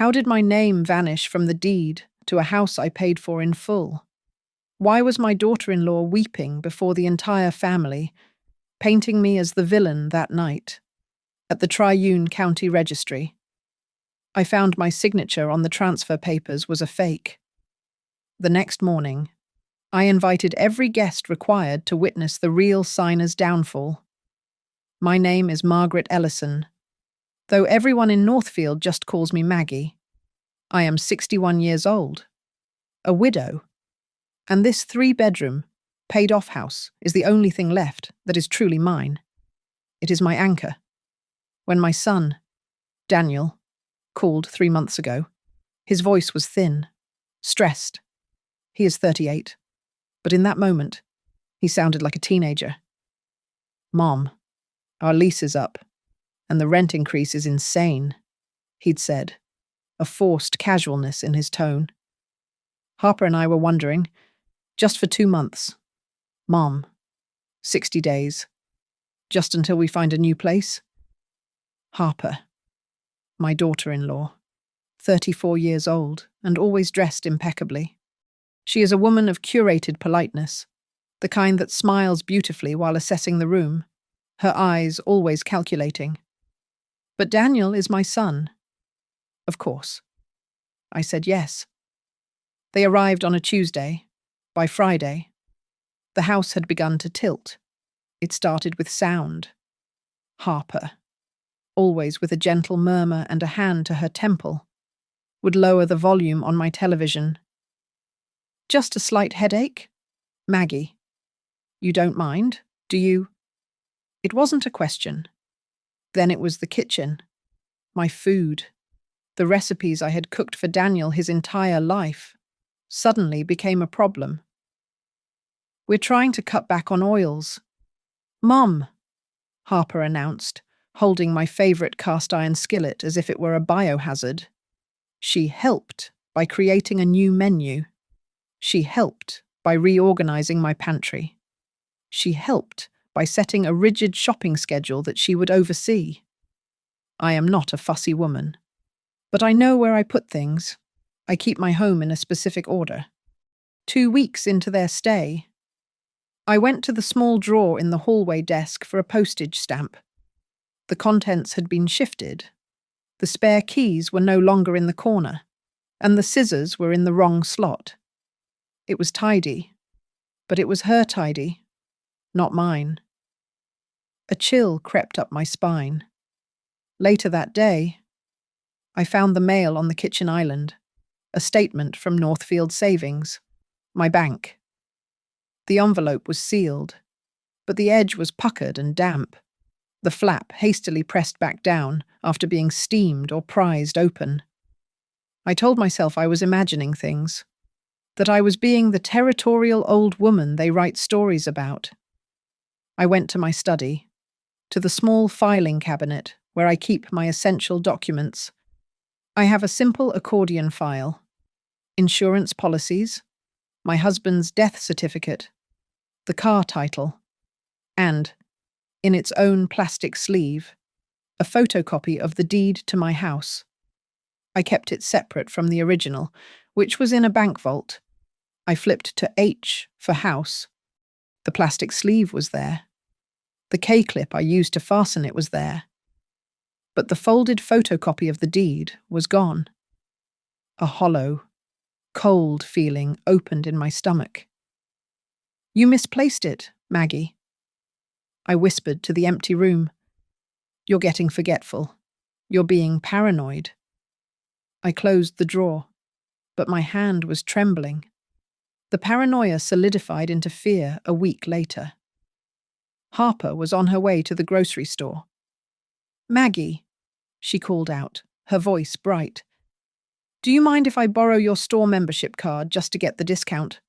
How did my name vanish from the deed to a house I paid for in full? Why was my daughter-in-law weeping before the entire family, painting me as the villain that night? At the Triune County Registry, I found my signature on the transfer papers was a fake. The next morning, I invited every guest required to witness the real signer's downfall. My name is Margaret Ellison, though everyone in Northfield just calls me Maggie. I am 61 years old, a widow, and this 3-bedroom, paid-off house is the only thing left that is truly mine. It is my anchor. When my son, Daniel, called 3 months ago, his voice was thin, stressed. He is 38, but in that moment, he sounded like a teenager. "Mom, our lease is up, and the rent increase is insane," he'd said, a forced casualness in his tone. Harper and I were wondering, just for 2 months. "Mom, 60 days. Just until we find a new place?" Harper, my daughter-in-law, 34 years old and always dressed impeccably. She is a woman of curated politeness, the kind that smiles beautifully while assessing the room, her eyes always calculating. "But Daniel is my son." "Of course." I said yes. They arrived on a Tuesday. By Friday, the house had begun to tilt. It started with sound. Harper, always with a gentle murmur and a hand to her temple, would lower the volume on my television. "Just a slight headache? Maggie, you don't mind, do you?" It wasn't a question. Then it was the kitchen, my food, the recipes I had cooked for Daniel his entire life, suddenly became a problem. "We're trying to cut back on oils." "Mom," Harper announced, holding my favorite cast-iron skillet as if it were a biohazard. She helped by creating a new menu. She helped by reorganizing my pantry. She helped by setting a rigid shopping schedule that she would oversee. I am not a fussy woman, but I know where I put things. I keep my home in a specific order. 2 weeks into their stay, I went to the small drawer in the hallway desk for a postage stamp. The contents had been shifted. The spare keys were no longer in the corner, and the scissors were in the wrong slot. It was tidy, but it was her tidy, not mine. A chill crept up my spine. Later that day, I found the mail on the kitchen island, a statement from Northfield Savings, my bank. The envelope was sealed, but the edge was puckered and damp, the flap hastily pressed back down after being steamed or prized open. I told myself I was imagining things, that I was being the territorial old woman they write stories about. I went to my study, to the small filing cabinet where I keep my essential documents. I have a simple accordion file, insurance policies, my husband's death certificate, the car title, and, in its own plastic sleeve, a photocopy of the deed to my house. I kept it separate from the original, which was in a bank vault. I flipped to H for house. The plastic sleeve was there. The K-clip I used to fasten it was there. But the folded photocopy of the deed was gone. A hollow, cold feeling opened in my stomach. "You misplaced it, Maggie," I whispered to the empty room. "You're getting forgetful. You're being paranoid." I closed the drawer, but my hand was trembling. The paranoia solidified into fear a week later. Harper was on her way to the grocery store. "Maggie," she called out, her voice bright. "Do you mind if I borrow your store membership card just to get the discount?"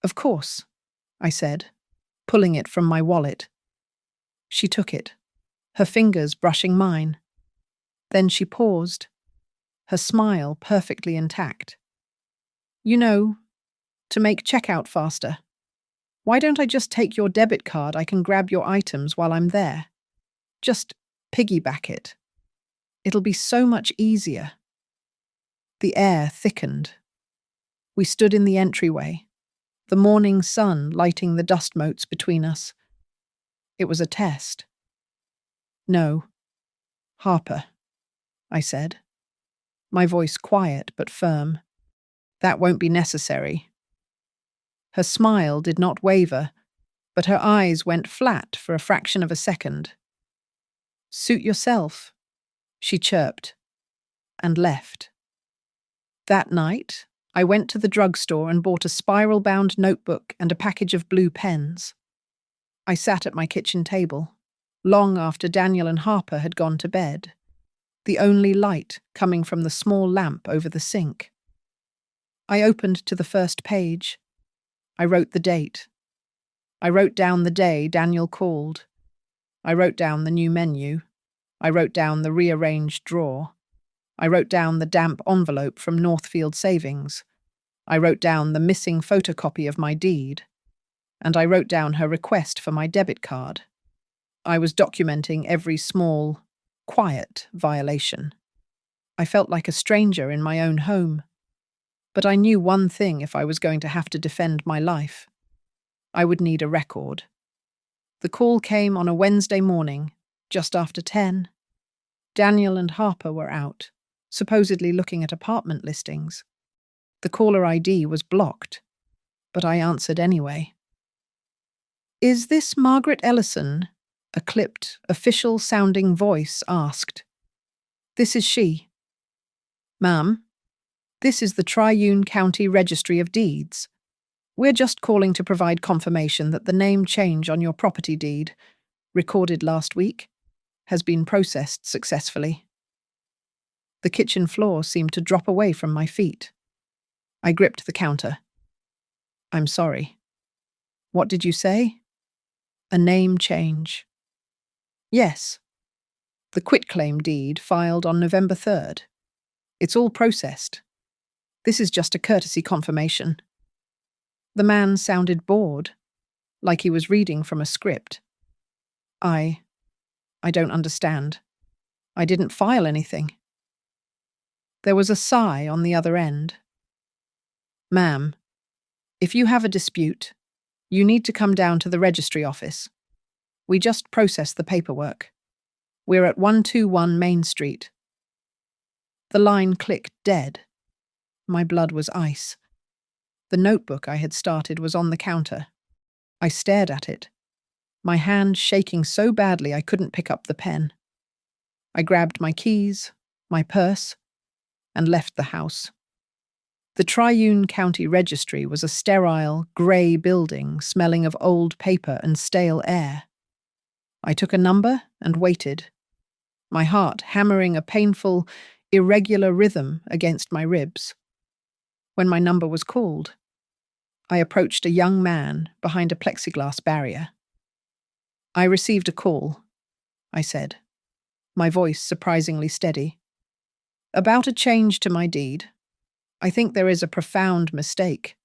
"Of course," I said, pulling it from my wallet. She took it, her fingers brushing mine. Then she paused, her smile perfectly intact. "You know, to make checkout faster, why don't I just take your debit card? I can grab your items while I'm there. Just piggyback it. It'll be so much easier." The air thickened. We stood in the entryway, the morning sun lighting the dust motes between us. It was a test. "No, Harper," I said, my voice quiet but firm. "That won't be necessary." Her smile did not waver, but her eyes went flat for a fraction of a second. "Suit yourself," she chirped, and left. That night, I went to the drugstore and bought a spiral-bound notebook and a package of blue pens. I sat at my kitchen table, long after Daniel and Harper had gone to bed, the only light coming from the small lamp over the sink. I opened to the first page. I wrote the date. I wrote down the day Daniel called. I wrote down the new menu. I wrote down the rearranged drawer. I wrote down the damp envelope from Northfield Savings. I wrote down the missing photocopy of my deed. And I wrote down her request for my debit card. I was documenting every small, quiet violation. I felt like a stranger in my own home. But I knew one thing: if I was going to have to defend my life, I would need a record. The call came on a Wednesday morning, just after 10. Daniel and Harper were out, supposedly looking at apartment listings. The caller ID was blocked, but I answered anyway. "Is this Margaret Ellison?" a clipped, official-sounding voice asked. "This is she." "Ma'am, this is the Triune County Registry of Deeds. We're just calling to provide confirmation that the name change on your property deed, recorded last week, has been processed successfully." The kitchen floor seemed to drop away from my feet. I gripped the counter. "I'm sorry. What did you say?" "A name change." "Yes. The quitclaim deed filed on November 3rd. It's all processed. This is just a courtesy confirmation." The man sounded bored, like he was reading from a script. I don't understand. I didn't file anything." There was a sigh on the other end. "Ma'am, if you have a dispute, you need to come down to the registry office. We just process the paperwork. We're at 121 Main Street." The line clicked dead. My blood was ice. The notebook I had started was on the counter. I stared at it, my hand shaking so badly I couldn't pick up the pen. I grabbed my keys, my purse, and left the house. The Triune County Registry was a sterile, grey building smelling of old paper and stale air. I took a number and waited, my heart hammering a painful, irregular rhythm against my ribs. When my number was called, I approached a young man behind a plexiglass barrier. "I received a call," I said, my voice surprisingly steady. "About a change to my deed. I think there is a profound mistake."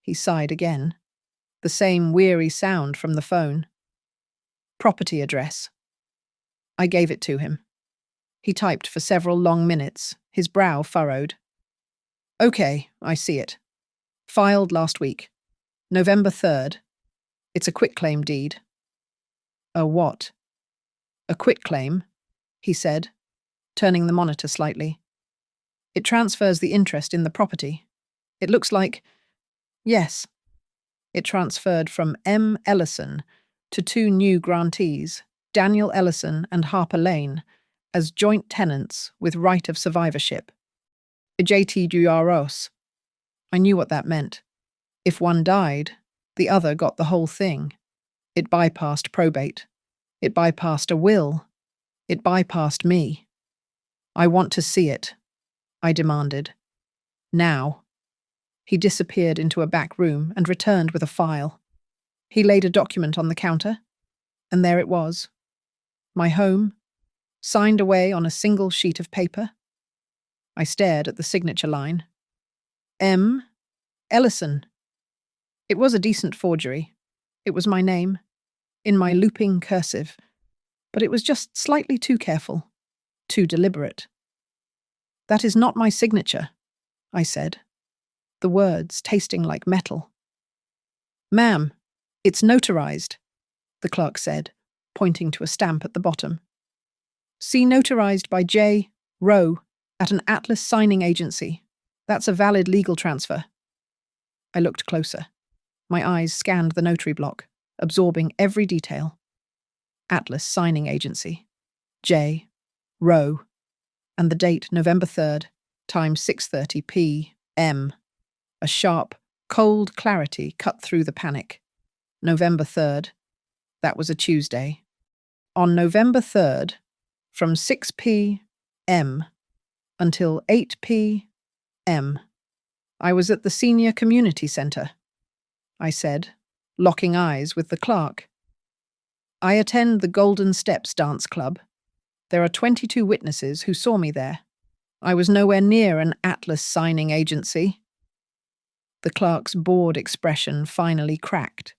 He sighed again, the same weary sound from the phone. "Property address." I gave it to him. He typed for several long minutes, his brow furrowed. "Okay, I see it. Filed last week. November 3rd. It's a quitclaim deed." "A what?" "A quitclaim," he said, turning the monitor slightly. "It transfers the interest in the property. It looks like—" "Yes." It transferred from M. Ellison to two new grantees, Daniel Ellison and Harper Lane, as joint tenants with right of survivorship. Ejati duaros. I knew what that meant. If one died, the other got the whole thing. It bypassed probate. It bypassed a will. It bypassed me. "I want to see it," I demanded. "Now." He disappeared into a back room and returned with a file. He laid a document on the counter, and there it was. My home, signed away on a single sheet of paper. I stared at the signature line. M. Ellison. It was a decent forgery. It was my name, in my looping cursive, but it was just slightly too careful, too deliberate. That is not my signature, I said, the words tasting like metal. Ma'am, it's notarized, the clerk said, pointing to a stamp at the bottom. See notarized by J. Rowe at an Atlas signing agency. That's a valid legal transfer. I looked closer. My eyes scanned the notary block, absorbing every detail. Atlas signing agency. J. Rowe. And the date November 3rd, time 6:30 p.m. A sharp, cold clarity cut through the panic. November 3rd. That was a Tuesday. On November 3rd, from 6 p.m. until 8 p.m., I was at the Senior Community Centre, I said, locking eyes with the clerk. I attend the Golden Steps Dance Club. There are 22 witnesses who saw me there. I was nowhere near an Atlas signing agency. The clerk's bored expression finally cracked.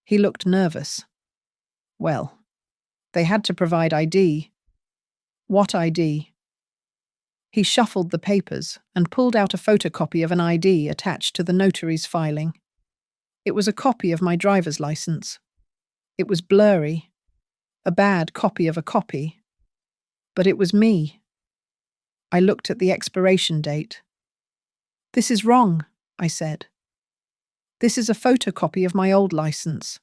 He looked nervous. Well, they had to provide ID. What ID? He shuffled the papers and pulled out a photocopy of an ID attached to the notary's filing. It was a copy of my driver's license. It was blurry, a bad copy of a copy. But it was me. I looked at the expiration date. This is wrong, I said. This is a photocopy of my old license.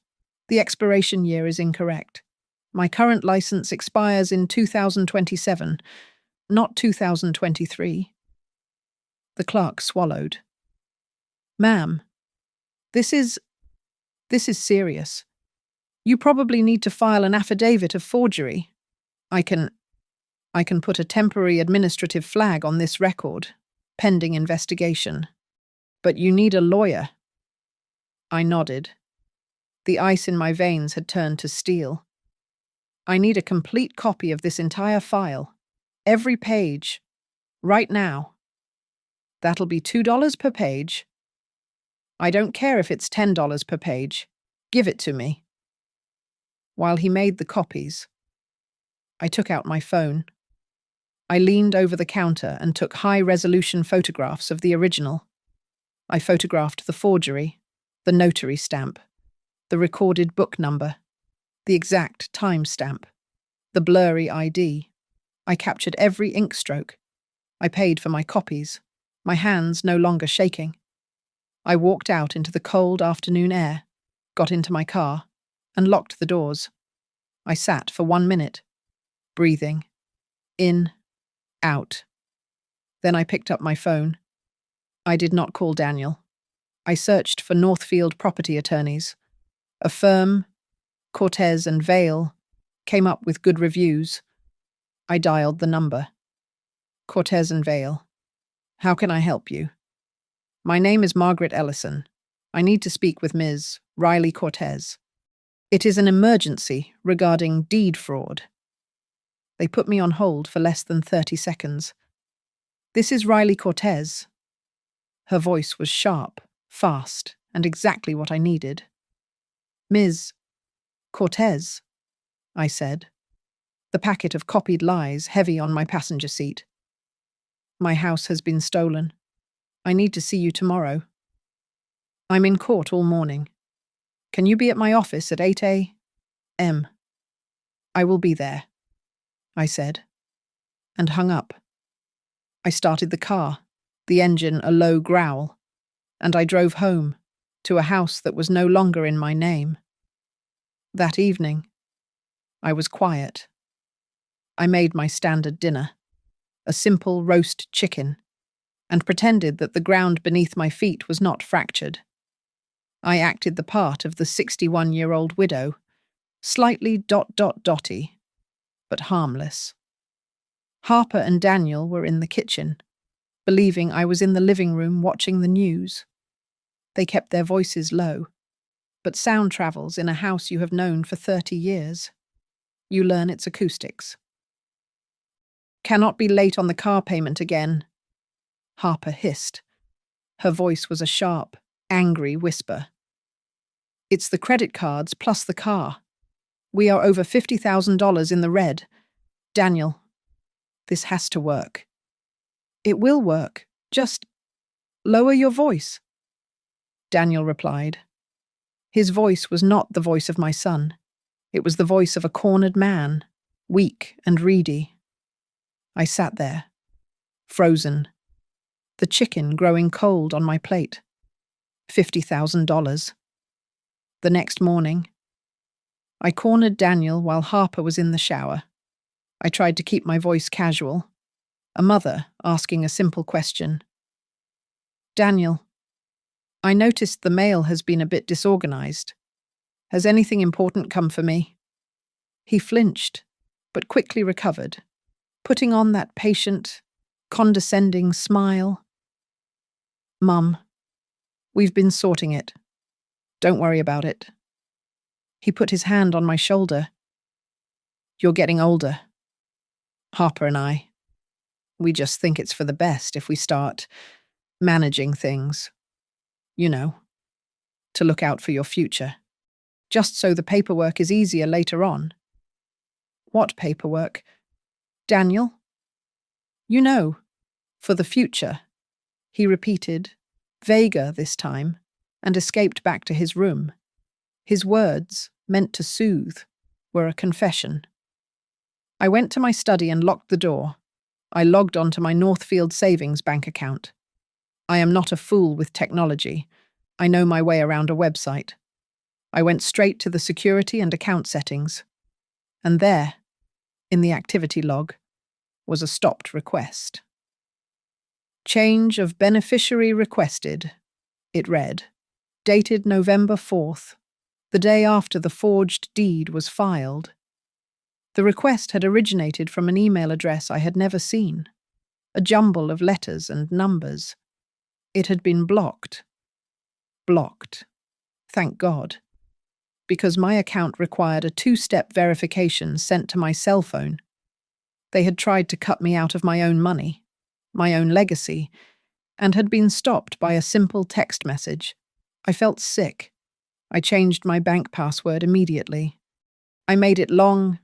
The expiration year is incorrect. My current license expires in 2027, not 2023. The clerk swallowed. Ma'am, this is serious. You probably need to file an affidavit of forgery. I can put a temporary administrative flag on this record, pending investigation. But you need a lawyer. I nodded. The ice in my veins had turned to steel. I need a complete copy of this entire file. Every page. Right now. That'll be $2 per page. I don't care if it's $10 per page. Give it to me. While he made the copies, I took out my phone. I leaned over the counter and took high-resolution photographs of the original. I photographed the forgery, the notary stamp, the recorded book number, the exact time stamp, the blurry ID. I captured every ink stroke. I paid for my copies, my hands no longer shaking. I walked out into the cold afternoon air, got into my car, and locked the doors. I sat for 1 minute, breathing, in, out. Then I picked up my phone. I did not call Daniel. I searched for Northfield property attorneys. A firm, Cortez and Vale, came up with good reviews. I dialed the number. Cortez and Vale. How can I help you? My name is Margaret Ellison. I need to speak with Ms. Riley Cortez. It is an emergency regarding deed fraud. They put me on hold for less than 30 seconds. This is Riley Cortez. Her voice was sharp, fast, and exactly what I needed. Ms. Cortez, I said, the packet of copied lies heavy on my passenger seat. My house has been stolen. I need to see you tomorrow. I'm in court all morning. Can you be at my office at 8 a.m.? I will be there, I said, and hung up. I started the car, the engine a low growl, and I drove home, to a house that was no longer in my name. That evening, I was quiet. I made my standard dinner, a simple roast chicken, and pretended that the ground beneath my feet was not fractured. I acted the part of the 61-year-old widow, slightly dotty, but harmless. Harper and Daniel were in the kitchen, believing I was in the living room watching the news. They kept their voices low, but sound travels in a house you have known for 30 years. You learn its acoustics. Cannot be late on the car payment again, Harper hissed. Her voice was a sharp, angry whisper. It's the credit cards plus the car. We are over $50,000 in the red. Daniel, this has to work. It will work. Just lower your voice, Daniel replied. His voice was not the voice of my son. It was the voice of a cornered man, weak and reedy. I sat there, frozen, the chicken growing cold on my plate. $50,000. The next morning, I cornered Daniel while Harper was in the shower. I tried to keep my voice casual, a mother asking a simple question. Daniel, I noticed the mail has been a bit disorganized. Has anything important come for me? He flinched, but quickly recovered, putting on that patient, condescending smile. Mum, we've been sorting it. Don't worry about it. He put his hand on my shoulder. You're getting older. Harper and I, we just think it's for the best if we start managing things. You know, to look out for your future. Just so the paperwork is easier later on. What paperwork? Daniel? You know, for the future, he repeated, vaguer this time, and escaped back to his room. His words, meant to soothe, were a confession. I went to my study and locked the door. I logged onto my Northfield savings bank account. I am not a fool with technology. I know my way around a website. I went straight to the security and account settings. And there, in the activity log, was a stopped request. Change of beneficiary requested, it read, dated November 4th, the day after the forged deed was filed. The request had originated from an email address I had never seen, a jumble of letters and numbers. It had been blocked. Blocked. Thank God. Because my account required a two-step verification sent to my cell phone. They had tried to cut me out of my own money, my own legacy, and had been stopped by a simple text message. I felt sick. I changed my bank password immediately. I made it long,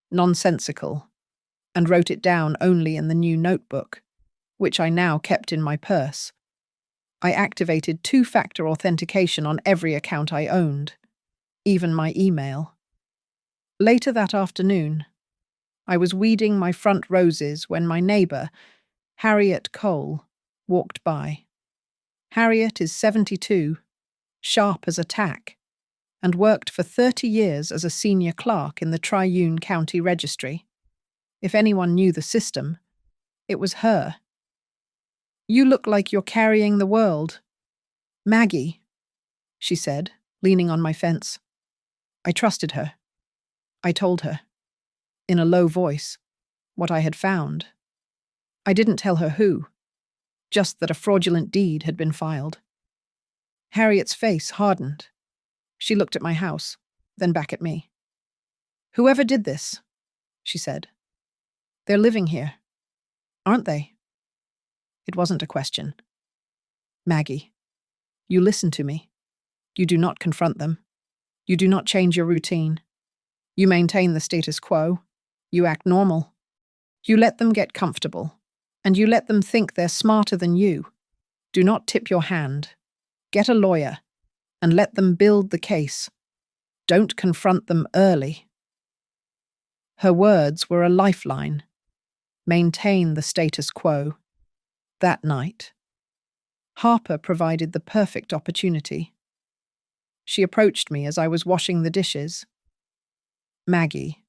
nonsensical, and wrote it down only in the new notebook, which I now kept in my purse. I activated two-factor authentication on every account I owned, even my email. Later that afternoon, I was weeding my front roses when my neighbour, Harriet Cole, walked by. Harriet is 72, sharp as a tack, and worked for 30 years as a senior clerk in the Triune County Registry. If anyone knew the system, it was her. You look like you're carrying the world. Maggie, she said, leaning on my fence. I trusted her. I told her, in a low voice, what I had found. I didn't tell her who, just that a fraudulent deed had been filed. Harriet's face hardened. She looked at my house, then back at me. Whoever did this, she said. They're living here, aren't they? It wasn't a question. Maggie, you listen to me. You do not confront them. You do not change your routine. You maintain the status quo. You act normal. You let them get comfortable, and you let them think they're smarter than you. Do not tip your hand. Get a lawyer, and let them build the case. Don't confront them early. Her words were a lifeline. Maintain the status quo. That night, Harper provided the perfect opportunity. She approached me as I was washing the dishes. Maggie,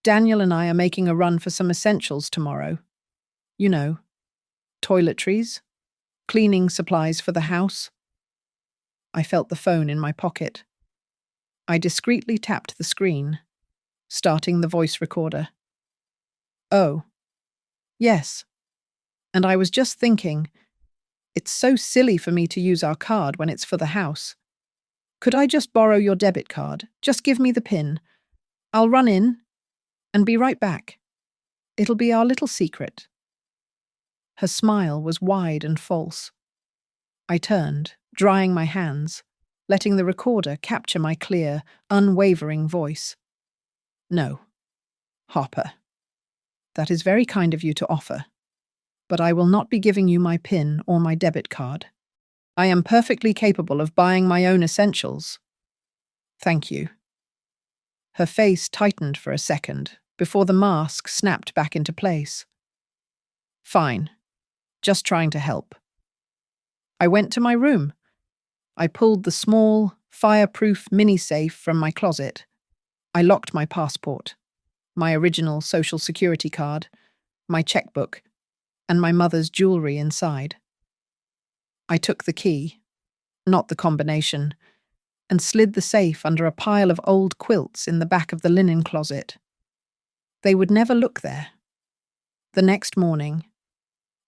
Daniel and I are making a run for some essentials tomorrow. You know, toiletries, cleaning supplies for the house. I felt the phone in my pocket. I discreetly tapped the screen, starting the voice recorder. Oh, yes. And I was just thinking, it's so silly for me to use our card when it's for the house. Could I just borrow your debit card? Just give me the PIN. I'll run in and be right back. It'll be our little secret. Her smile was wide and false. I turned, drying my hands, letting the recorder capture my clear, unwavering voice. No, Harper. That is very kind of you to offer, but I will not be giving you my PIN or my debit card. I am perfectly capable of buying my own essentials. Thank you. Her face tightened for a second before the mask snapped back into place. Fine. Just trying to help. I went to my room. I pulled the small, fireproof mini-safe from my closet. I locked my passport, my original Social Security card, my checkbook, and my mother's jewelry inside. I took the key, not the combination, and slid the safe under a pile of old quilts in the back of the linen closet. They would never look there. The next morning,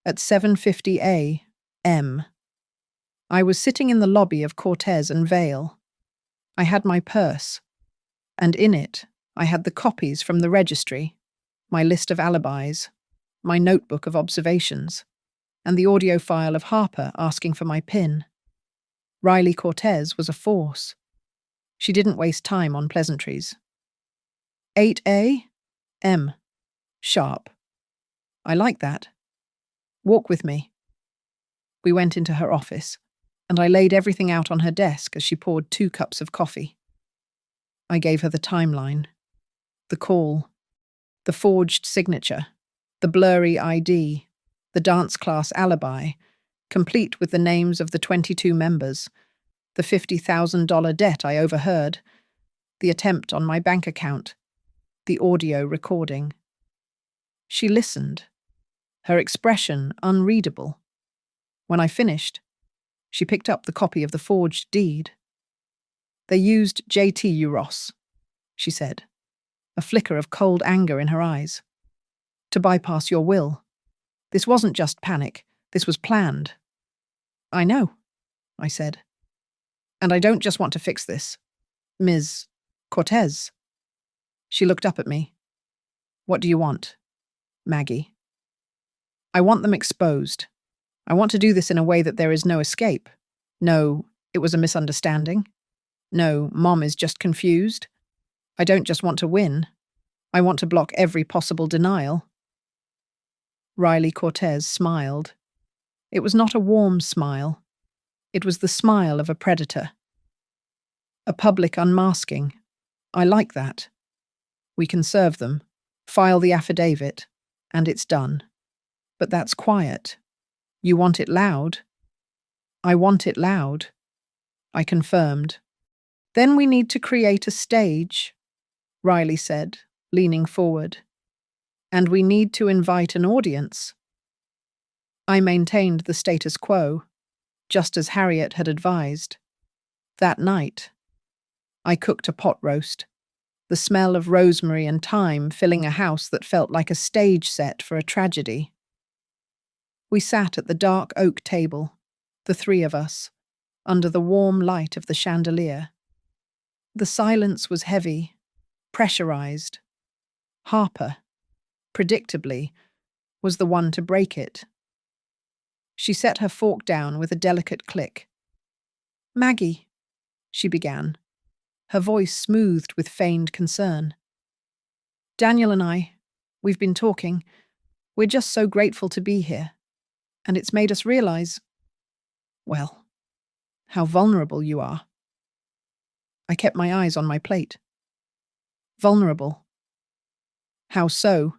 at 7:50 a.m., I was sitting in the lobby of Cortez and Vale. I had my purse, and in it I had the copies from the registry, my list of alibis, my notebook of observations, and the audio file of Harper asking for my PIN. Riley Cortez was a force. She didn't waste time on pleasantries. 8 a.m. Sharp. I like that. Walk with me. We went into her office, and I laid everything out on her desk as she poured 2 cups of coffee. I gave her the timeline, the call, the forged signature, the blurry ID, the dance class alibi, complete with the names of the 22 members, the $50,000 debt I overheard, the attempt on my bank account, the audio recording. She listened, her expression unreadable. When I finished, she picked up the copy of the forged deed. They used J.T. Uros, she said, a flicker of cold anger in her eyes, to bypass your will. This wasn't just panic, this was planned. I know, I said. And I don't just want to fix this. Ms. Cortez. She looked up at me. What do you want, Maggie? I want them exposed. I want to do this in a way that there is no escape. No, it was a misunderstanding. No, Mom is just confused. I don't just want to win. I want to block every possible denial. Riley Cortez smiled. It was not a warm smile. It was the smile of a predator. A public unmasking. I like that. We can serve them, file the affidavit, and it's done. But that's quiet. You want it loud? I want it loud. I confirmed. Then we need to create a stage, Riley said, leaning forward. And we need to invite an audience. I maintained the status quo, just as Harriet had advised. That night, I cooked a pot roast, the smell of rosemary and thyme filling a house that felt like a stage set for a tragedy. We sat at the dark oak table, the 3 of us, under the warm light of the chandelier. The silence was heavy, pressurized. Harper, predictably, was the one to break it. She set her fork down with a delicate click. Maggie, she began, her voice smoothed with feigned concern. Daniel and I, we've been talking. We're just so grateful to be here. And it's made us realize, well, how vulnerable you are. I kept my eyes on my plate. Vulnerable. How so?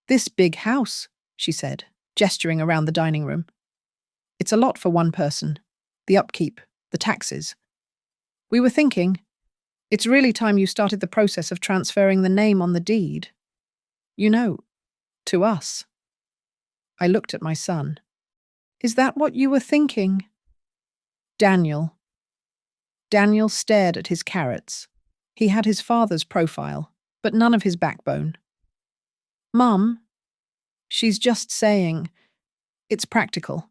This big house, she said, gesturing around the dining room. It's a lot for one person. The upkeep, the taxes. We were thinking, it's really time you started the process of transferring the name on the deed. You know, to us. I looked at my son. Is that what you were thinking? Daniel. Daniel stared at his carrots. He had his father's profile, but none of his backbone. Mum, she's just saying, it's practical.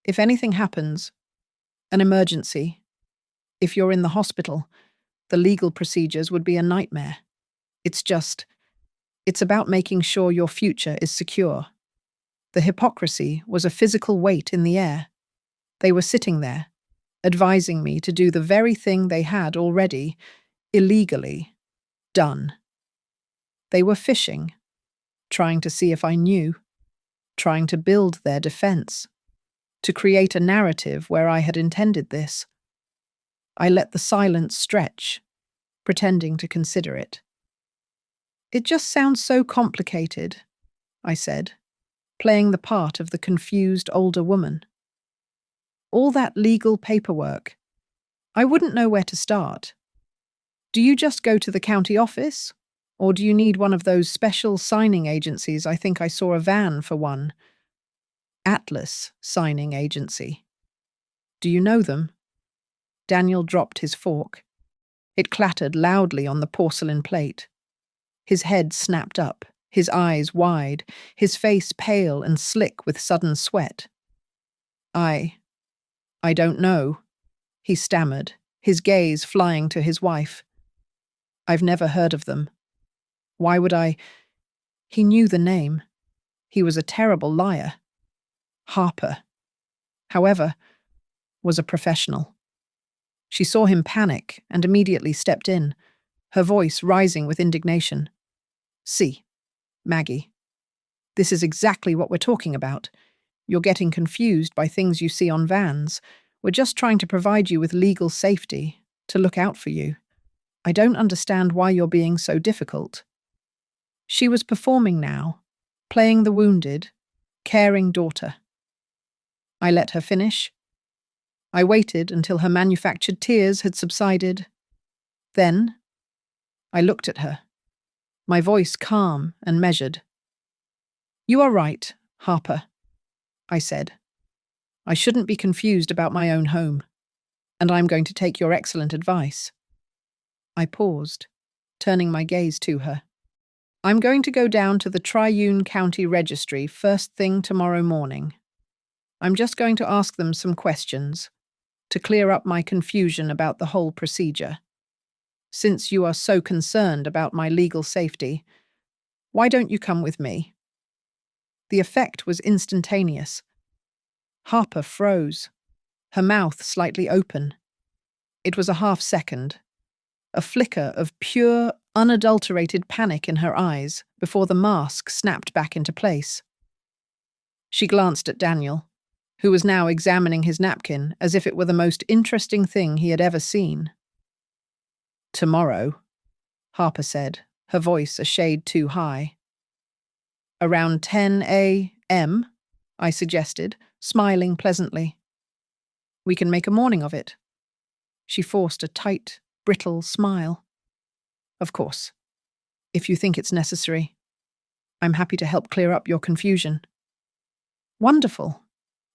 If anything happens, an emergency, if you're in the hospital, the legal procedures would be a nightmare. It's about making sure your future is secure. The hypocrisy was a physical weight in the air. They were sitting there, advising me to do the very thing they had already, illegally, done. They were fishing, trying to see if I knew. trying to build their defense, to create a narrative where I had intended this. I let the silence stretch, pretending to consider it. It just sounds so complicated, I said, playing the part of the confused older woman. All that legal paperwork. I wouldn't know where to start. Do you just go to the county office? Or do you need one of those special signing agencies? I think I saw a van for one. Atlas Signing Agency. Do you know them? Daniel dropped his fork. It clattered loudly on the porcelain plate. His head snapped up, his eyes wide, his face pale and slick with sudden sweat. I don't know, he stammered, his gaze flying to his wife. I've never heard of them. Why would I? He knew the name. He was a terrible liar. Harper, however, was a professional. She saw him panic and immediately stepped in, her voice rising with indignation. See, Maggie, this is exactly what we're talking about. You're getting confused by things you see on vans. We're just trying to provide you with legal safety, to look out for you. I don't understand why you're being so difficult. She was performing now, playing the wounded, caring daughter. I let her finish. I waited until her manufactured tears had subsided. Then, I looked at her, my voice calm and measured. You are right, Harper, I said. I shouldn't be confused about my own home, and I'm going to take your excellent advice. I paused, turning my gaze to her. I'm going to go down to the Triune County Registry first thing tomorrow morning. I'm just going to ask them some questions to clear up my confusion about the whole procedure. Since you are so concerned about my legal safety, why don't you come with me? The effect was instantaneous. Harper froze, her mouth slightly open. It was a half-second, a flicker of pure, unadulterated panic in her eyes before the mask snapped back into place. She glanced at Daniel, who was now examining his napkin as if it were the most interesting thing he had ever seen. Tomorrow, Harper said, her voice a shade too high. Around 10 a.m., I suggested, smiling pleasantly. We can make a morning of it. She forced a tight, brittle smile. Of course, if you think it's necessary. I'm happy to help clear up your confusion. Wonderful,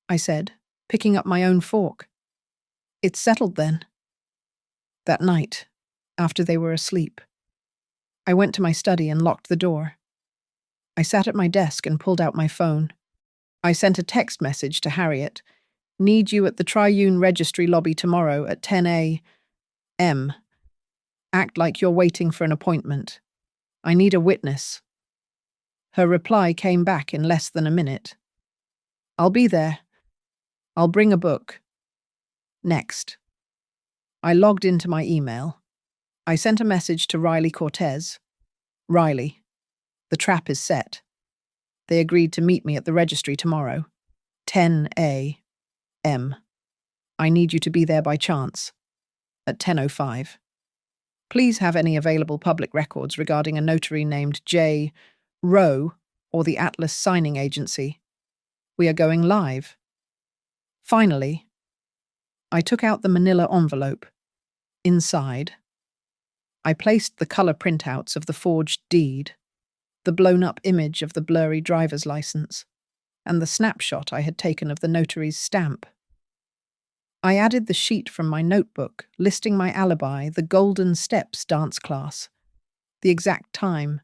I said, picking up my own fork. It's settled then. That night, after they were asleep, I went to my study and locked the door. I sat at my desk and pulled out my phone. I sent a text message to Harriet. Need you at the Triune Registry lobby tomorrow at 10 a.m. Act like you're waiting for an appointment. I need a witness. Her reply came back in less than a minute. I'll be there. I'll bring a book. Next. I logged into my email. I sent a message to Riley Cortez. Riley, the trap is set. They agreed to meet me at the registry tomorrow, 10 a.m. I need you to be there by chance, at 10:05. Please have any available public records regarding a notary named J. Rowe or the Atlas Signing Agency. We are going live. Finally, I took out the manila envelope. Inside, I placed the color printouts of the forged deed, the blown-up image of the blurry driver's license, and the snapshot I had taken of the notary's stamp. I added the sheet from my notebook listing my alibi, the Golden Steps dance class, the exact time,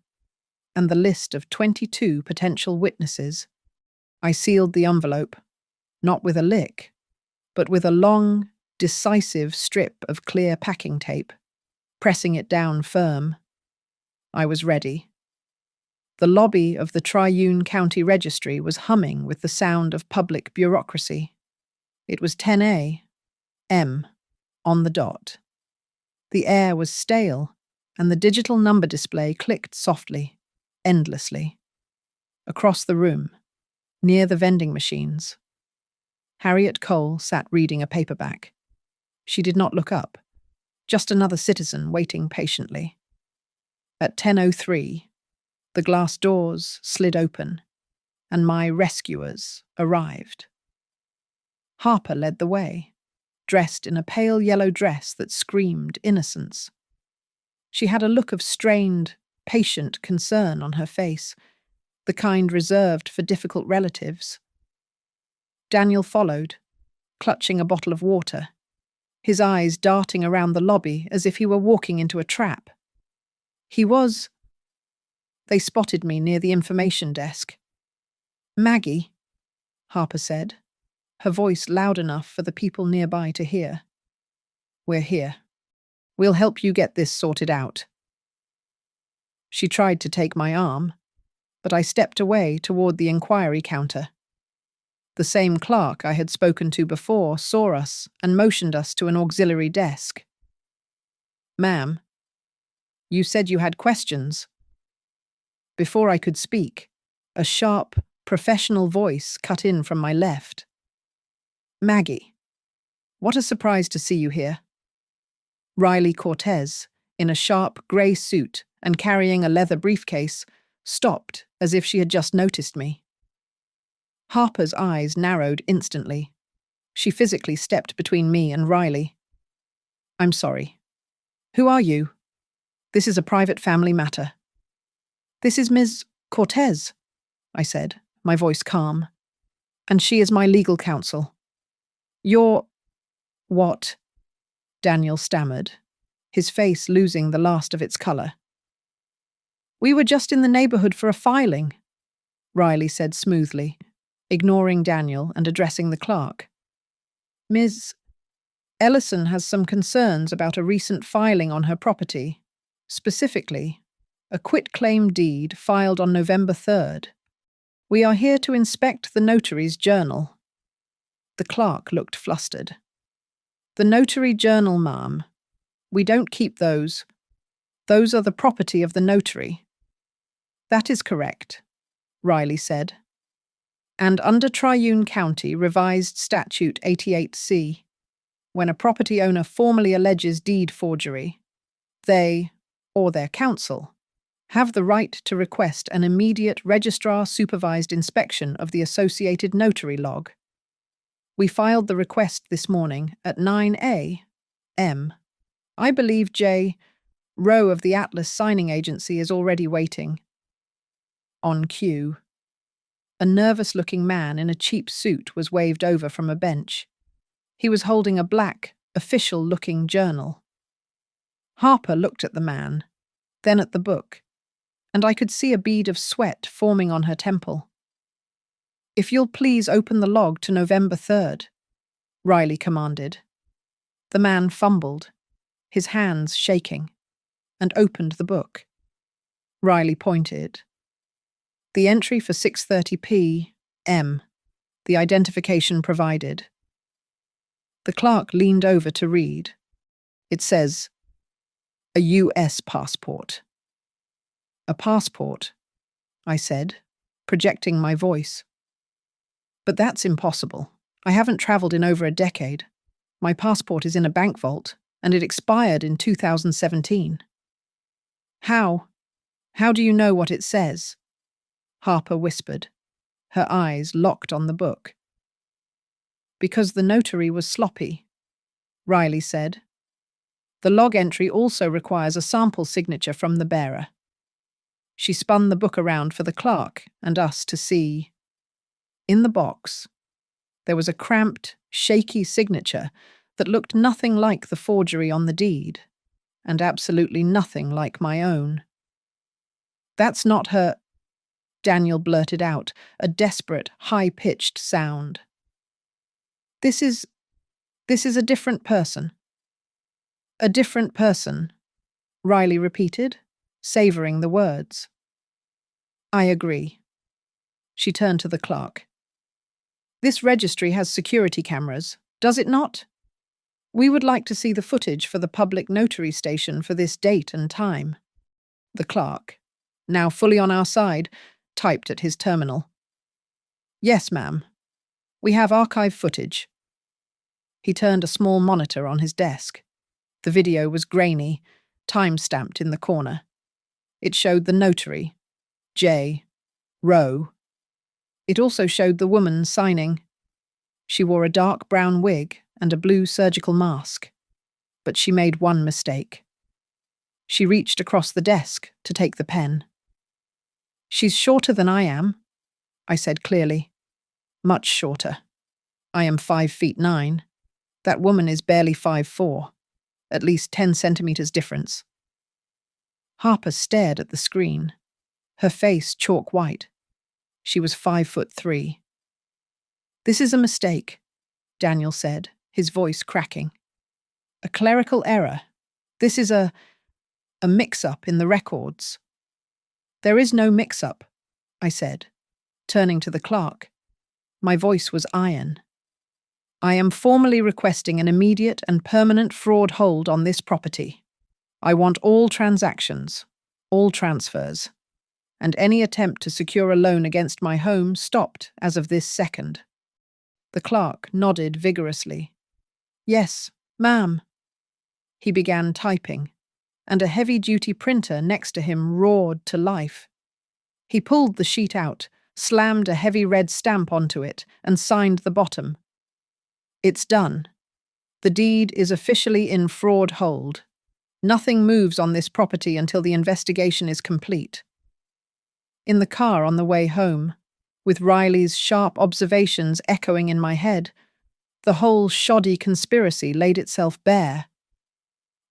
and the list of 22 potential witnesses. I sealed the envelope, not with a lick, but with a long, decisive strip of clear packing tape, pressing it down firm. I was ready. The lobby of the Triune County Registry was humming with the sound of public bureaucracy. It was 10 a.m. on the dot. The air was stale, and the digital number display clicked softly, endlessly. Across the room, near the vending machines. Harriet Cole sat reading a paperback. She did not look up, just another citizen waiting patiently. At 10:03, the glass doors slid open, and my rescuers arrived. Harper led the way, dressed in a pale yellow dress that screamed innocence. She had a look of strained, patient concern on her face, the kind reserved for difficult relatives. Daniel followed, clutching a bottle of water, his eyes darting around the lobby as if he were walking into a trap. They spotted me near the information desk. "Maggie," Harper said, her voice loud enough for the people nearby to hear. "We're here. We'll help you get this sorted out." She tried to take my arm, but I stepped away toward the inquiry counter. The same clerk I had spoken to before saw us and motioned us to an auxiliary desk. "Ma'am, you said you had questions." Before I could speak, a sharp, professional voice cut in from my left. "Maggie, what a surprise to see you here." Riley Cortez, in a sharp grey suit and carrying a leather briefcase, stopped as if she had just noticed me. Harper's eyes narrowed instantly. She physically stepped between me and Riley. "I'm sorry. Who are you? This is a private family matter." "This is Ms. Cortez," I said, my voice calm. "And she is my legal counsel." "You're—" "What?" Daniel stammered, his face losing the last of its colour. "We were just in the neighbourhood for a filing," Riley said smoothly, ignoring Daniel and addressing the clerk. "Ms. Ellison has some concerns about a recent filing on her property, specifically a quitclaim deed filed on November 3rd. We are here to inspect the notary's journal." The clerk looked flustered. "The notary journal, ma'am. We don't keep those. Those are the property of the notary." "That is correct," Riley said. "And under Trioune County Revised Statute 88C, when a property owner formally alleges deed forgery, they, or their counsel, have the right to request an immediate registrar-supervised inspection of the associated notary log. We filed the request this morning at 9 a.m. I believe J. Rowe of the Atlas Signing Agency is already waiting." On cue, a nervous-looking man in a cheap suit was waved over from a bench. He was holding a black, official-looking journal. Harper looked at the man, then at the book, and I could see a bead of sweat forming on her temple. "If you'll please open the log to November 3rd, Riley commanded. The man fumbled, his hands shaking, and opened the book. Riley pointed. "The entry for 6:30 p.m., the identification provided." The clerk leaned over to read. "It says, a U.S. passport." "A passport," I said, projecting my voice. "But that's impossible. I haven't travelled in over a decade. My passport is in a bank vault, and it expired in 2017. How do you know what it says?" Harper whispered, her eyes locked on the book. "Because the notary was sloppy," Riley said. "The log entry also requires a sample signature from the bearer." She spun the book around for the clerk and us to see. In the box, there was a cramped, shaky signature that looked nothing like the forgery on the deed, and absolutely nothing like my own. "That's not her," Daniel blurted out, a desperate, high-pitched sound. This is a different person." "A different person," Riley repeated, savouring the words. "I agree." She turned to the clerk. "This registry has security cameras, does it not? We would like to see the footage for the public notary station for this date and time." The clerk, now fully on our side, typed at his terminal. Yes, ma'am. We have archive footage. He turned a small monitor on his desk. The video was grainy, time-stamped in the corner. It showed the notary, J. Rowe. It also showed the woman signing. She wore a dark brown wig and a blue surgical mask. But she made one mistake. She reached across the desk to take the pen. She's shorter than I am, I said clearly. Much shorter. I am 5'9". That woman is barely 5'4". At least 10 centimeters difference. Harper stared at the screen, her face chalk white. She was 5'3". This is a mistake, Daniel said, his voice cracking. A clerical error. This is a mix-up in the records. There is no mix-up, I said, turning to the clerk. My voice was iron. I am formally requesting an immediate and permanent fraud hold on this property. I want all transactions, all transfers, and any attempt to secure a loan against my home stopped as of this second. The clerk nodded vigorously. Yes, ma'am. He began typing, and a heavy-duty printer next to him roared to life. He pulled the sheet out, slammed a heavy red stamp onto it, and signed the bottom. It's done. The deed is officially in fraud hold. Nothing moves on this property until the investigation is complete. In the car on the way home, with Riley's sharp observations echoing in my head, the whole shoddy conspiracy laid itself bare.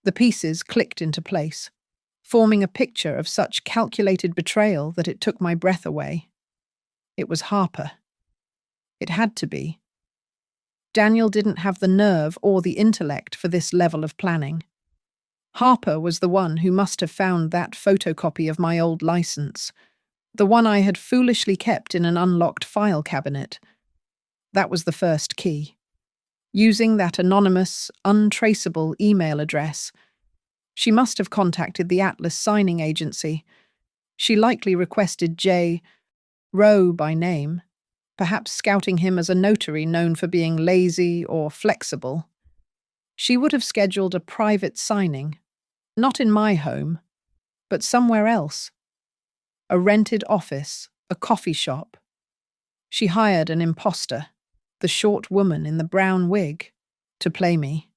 The pieces clicked into place, forming a picture of such calculated betrayal that it took my breath away. It was Harper. It had to be. Daniel didn't have the nerve or the intellect for this level of planning. Harper was the one who must have found that photocopy of my old license, the one I had foolishly kept in an unlocked file cabinet. That was the first key. Using that anonymous, untraceable email address, she must have contacted the Atlas signing agency. She likely requested J. Rowe by name, perhaps scouting him as a notary known for being lazy or flexible. She would have scheduled a private signing, not in my home, but somewhere else. A rented office, a coffee shop. She hired an imposter, the short woman in the brown wig, to play me.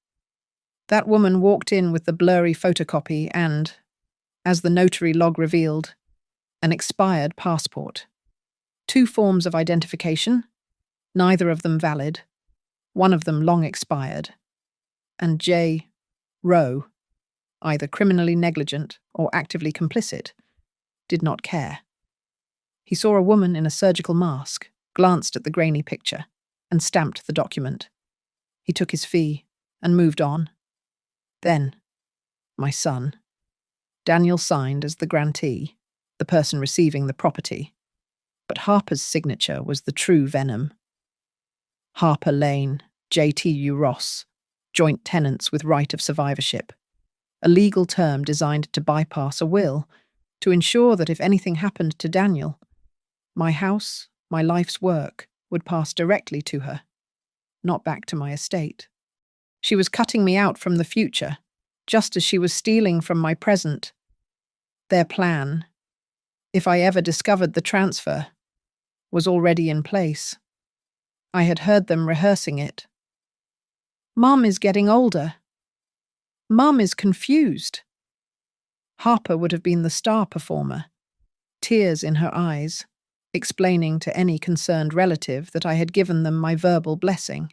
That woman walked in with the blurry photocopy and, as the notary log revealed, an expired passport. 2 forms of identification, neither of them valid, one of them long expired, and J. Rowe, either criminally negligent or actively complicit, did not care. He saw a woman in a surgical mask, glanced at the grainy picture, and stamped the document. He took his fee and moved on. Then, my son. Daniel signed as the grantee, the person receiving the property. But Harper's signature was the true venom. Harper Lane, J.T.U. Ross, joint tenants with right of survivorship. A legal term designed to bypass a will, to ensure that if anything happened to Daniel, my house, my life's work, would pass directly to her, not back to my estate. She was cutting me out from the future, just as she was stealing from my present. Their plan, if I ever discovered the transfer, was already in place. I had heard them rehearsing it. Mum is getting older. Mum is confused. Harper would have been the star performer, tears in her eyes, explaining to any concerned relative that I had given them my verbal blessing.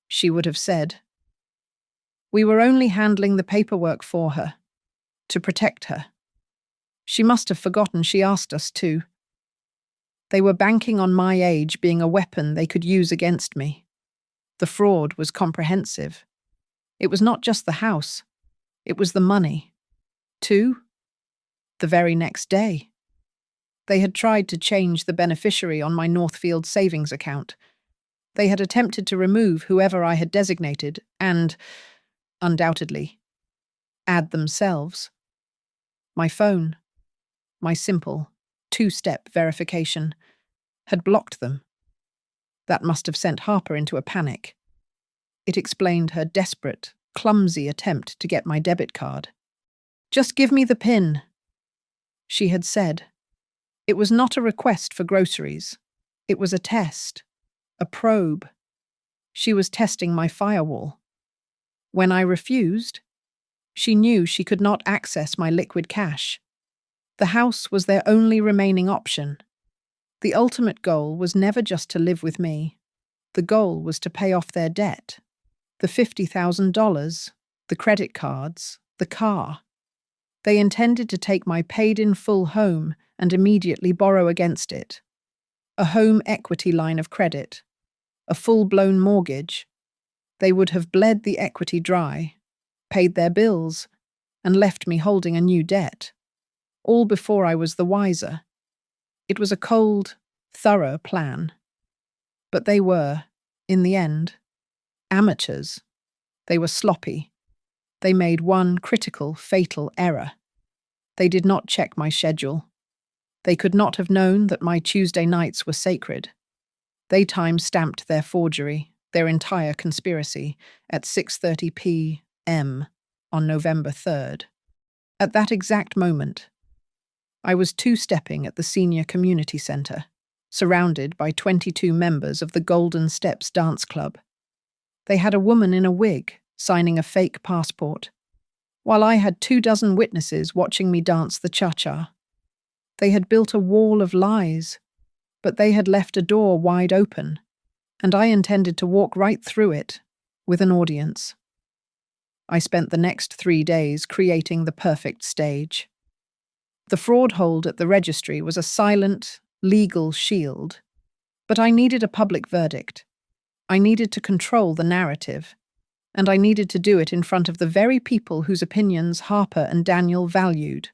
She would have said, "We were only handling the paperwork for her, to protect her. She must have forgotten she asked us to. They were banking on my age being a weapon they could use against me. The fraud was comprehensive. It was not just the house, it was the money. Too, the very next day. They had tried to change the beneficiary on my Northfield savings account. They had attempted to remove whoever I had designated and, undoubtedly, add themselves. My phone, my simple, 2-step verification, had blocked them. That must have sent Harper into a panic. It explained her desperate, clumsy attempt to get my debit card. "Just give me the PIN," she had said. It was not a request for groceries. It was a test, a probe. She was testing my firewall. When I refused, she knew she could not access my liquid cash. The house was their only remaining option. The ultimate goal was never just to live with me. The goal was to pay off their debt. The $50,000, the credit cards, the car. They intended to take my paid-in-full home and immediately borrow against it. A home equity line of credit. A full-blown mortgage. They would have bled the equity dry, paid their bills, and left me holding a new debt. All before I was the wiser. It was a cold, thorough plan. But they were, in the end, amateurs. They were sloppy. They made one critical, fatal error. They did not check my schedule. They could not have known that my Tuesday nights were sacred. They time-stamped their forgery, their entire conspiracy, at 6:30 p.m. on November 3rd. At that exact moment, I was two-stepping at the senior community center, surrounded by 22 members of the Golden Steps Dance Club. They had a woman in a wig signing a fake passport, while I had 24 witnesses watching me dance the cha-cha. They had built a wall of lies, but they had left a door wide open, and I intended to walk right through it with an audience. I spent the next 3 days creating the perfect stage. The fraud hold at the registry was a silent, legal shield, but I needed a public verdict. I needed to control the narrative, and I needed to do it in front of the very people whose opinions Harper and Daniel valued.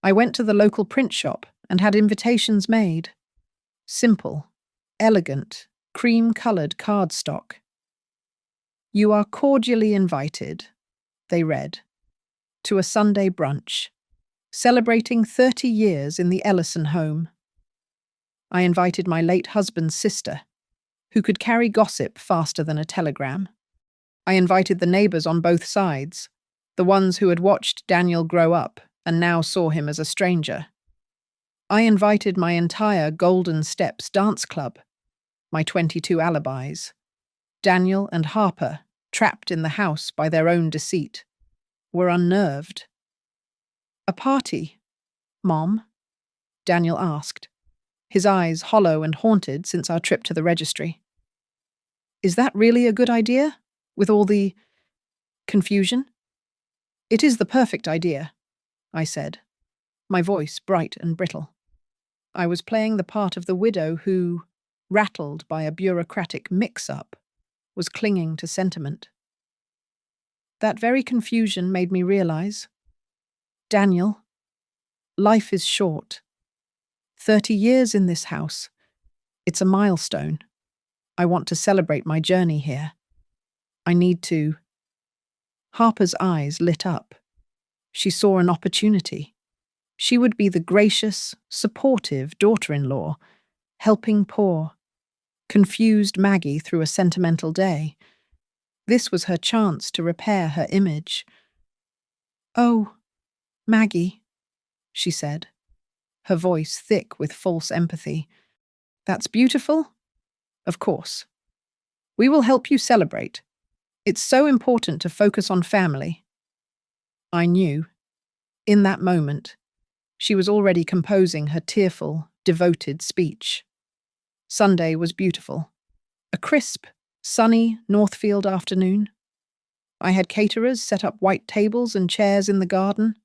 I went to the local print shop and had invitations made. Simple, elegant, cream-colored cardstock. "You are cordially invited," they read, "to a Sunday brunch, celebrating 30 years in the Ellison home." I invited my late husband's sister, who could carry gossip faster than a telegram. I invited the neighbors on both sides, the ones who had watched Daniel grow up and now saw him as a stranger. I invited my entire Golden Steps dance club, my 22 alibis. Daniel and Harper, trapped in the house by their own deceit, were unnerved. "A party, Mom?" Daniel asked, his eyes hollow and haunted since our trip to the registry. "Is that really a good idea, with all the confusion?" "It is the perfect idea," I said, my voice bright and brittle. I was playing the part of the widow who, rattled by a bureaucratic mix-up, was clinging to sentiment. That very confusion made me realize, Daniel, life is short. 30 years in this house. It's a milestone. I want to celebrate my journey here. I need to. Harper's eyes lit up. She saw an opportunity. She would be the gracious, supportive daughter-in-law, helping poor, confused Maggie through a sentimental day. This was her chance to repair her image. "Oh, Maggie," she said, her voice thick with false empathy. "That's beautiful? Of course. We will help you celebrate. It's so important to focus on family." I knew, in that moment, she was already composing her tearful, devoted speech. Sunday was beautiful. A crisp, sunny Northfield afternoon. I had caterers set up white tables and chairs in the garden.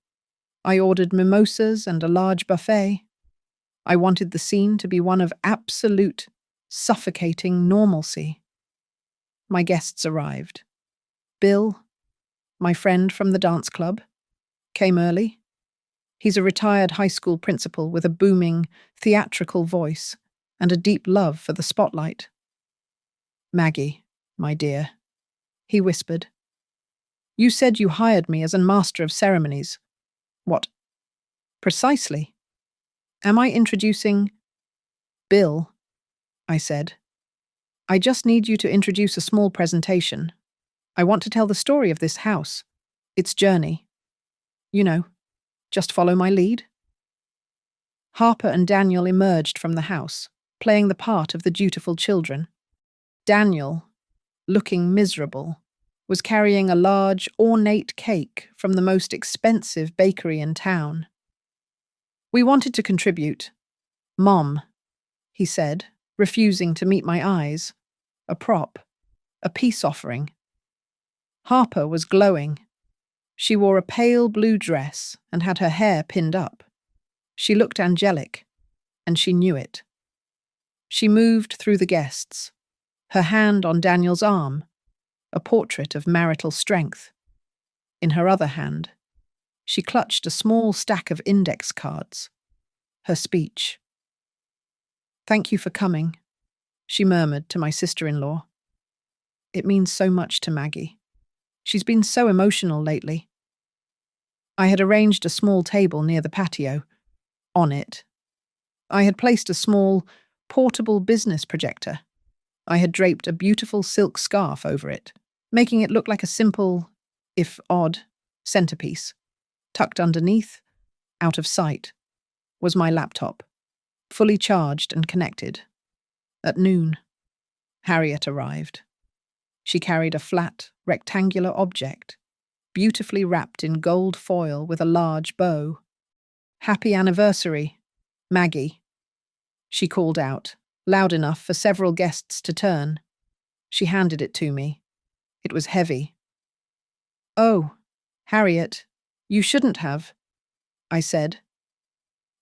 I ordered mimosas and a large buffet. I wanted the scene to be one of absolute, suffocating normalcy. My guests arrived. Bill, my friend from the dance club, came early. He's a retired high school principal with a booming, theatrical voice and a deep love for the spotlight. "Maggie, my dear," he whispered. "You said you hired me as a master of ceremonies. What? Precisely. Am I introducing—" "Bill," I said, I just need you to introduce a small presentation. I want to tell the story of this house, its journey. You know, just follow my lead. Harper and Daniel emerged from the house, playing the part of the dutiful children. Daniel, looking miserable, was carrying a large, ornate cake from the most expensive bakery in town. We wanted to contribute. Mom, he said, refusing to meet my eyes. A prop. A peace offering. Harper was glowing. She wore a pale blue dress and had her hair pinned up. She looked angelic, and she knew it. She moved through the guests, her hand on Daniel's arm, a portrait of marital strength. In her other hand, she clutched a small stack of index cards. Her speech. "Thank you for coming," she murmured to my sister-in-law. "It means so much to Maggie. She's been so emotional lately." I had arranged a small table near the patio. On it, I had placed a small, portable business projector. I had draped a beautiful silk scarf over it, making it look like a simple, if odd, centerpiece. Tucked underneath, out of sight, was my laptop, fully charged and connected. At noon, Harriet arrived. She carried a flat, rectangular object, beautifully wrapped in gold foil with a large bow. "Happy anniversary, Maggie," she called out, loud enough for several guests to turn. She handed it to me. It was heavy. "Oh, Harriet, you shouldn't have," I said.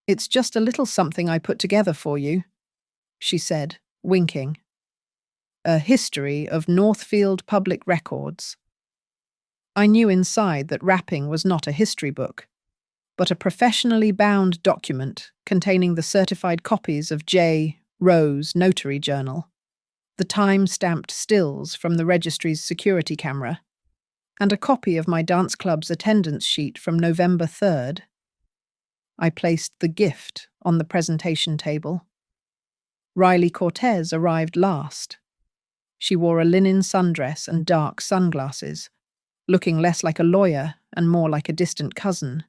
"It's just a little something I put together for you," she said, winking. "A history of Northfield Public Records." I knew inside that wrapping was not a history book, but a professionally bound document containing the certified copies of J. Rowe's notary journal, the time-stamped stills from the registry's security camera, and a copy of my dance club's attendance sheet from November 3rd. I placed the gift on the presentation table. Riley Cortez arrived last. She wore a linen sundress and dark sunglasses, looking less like a lawyer and more like a distant cousin.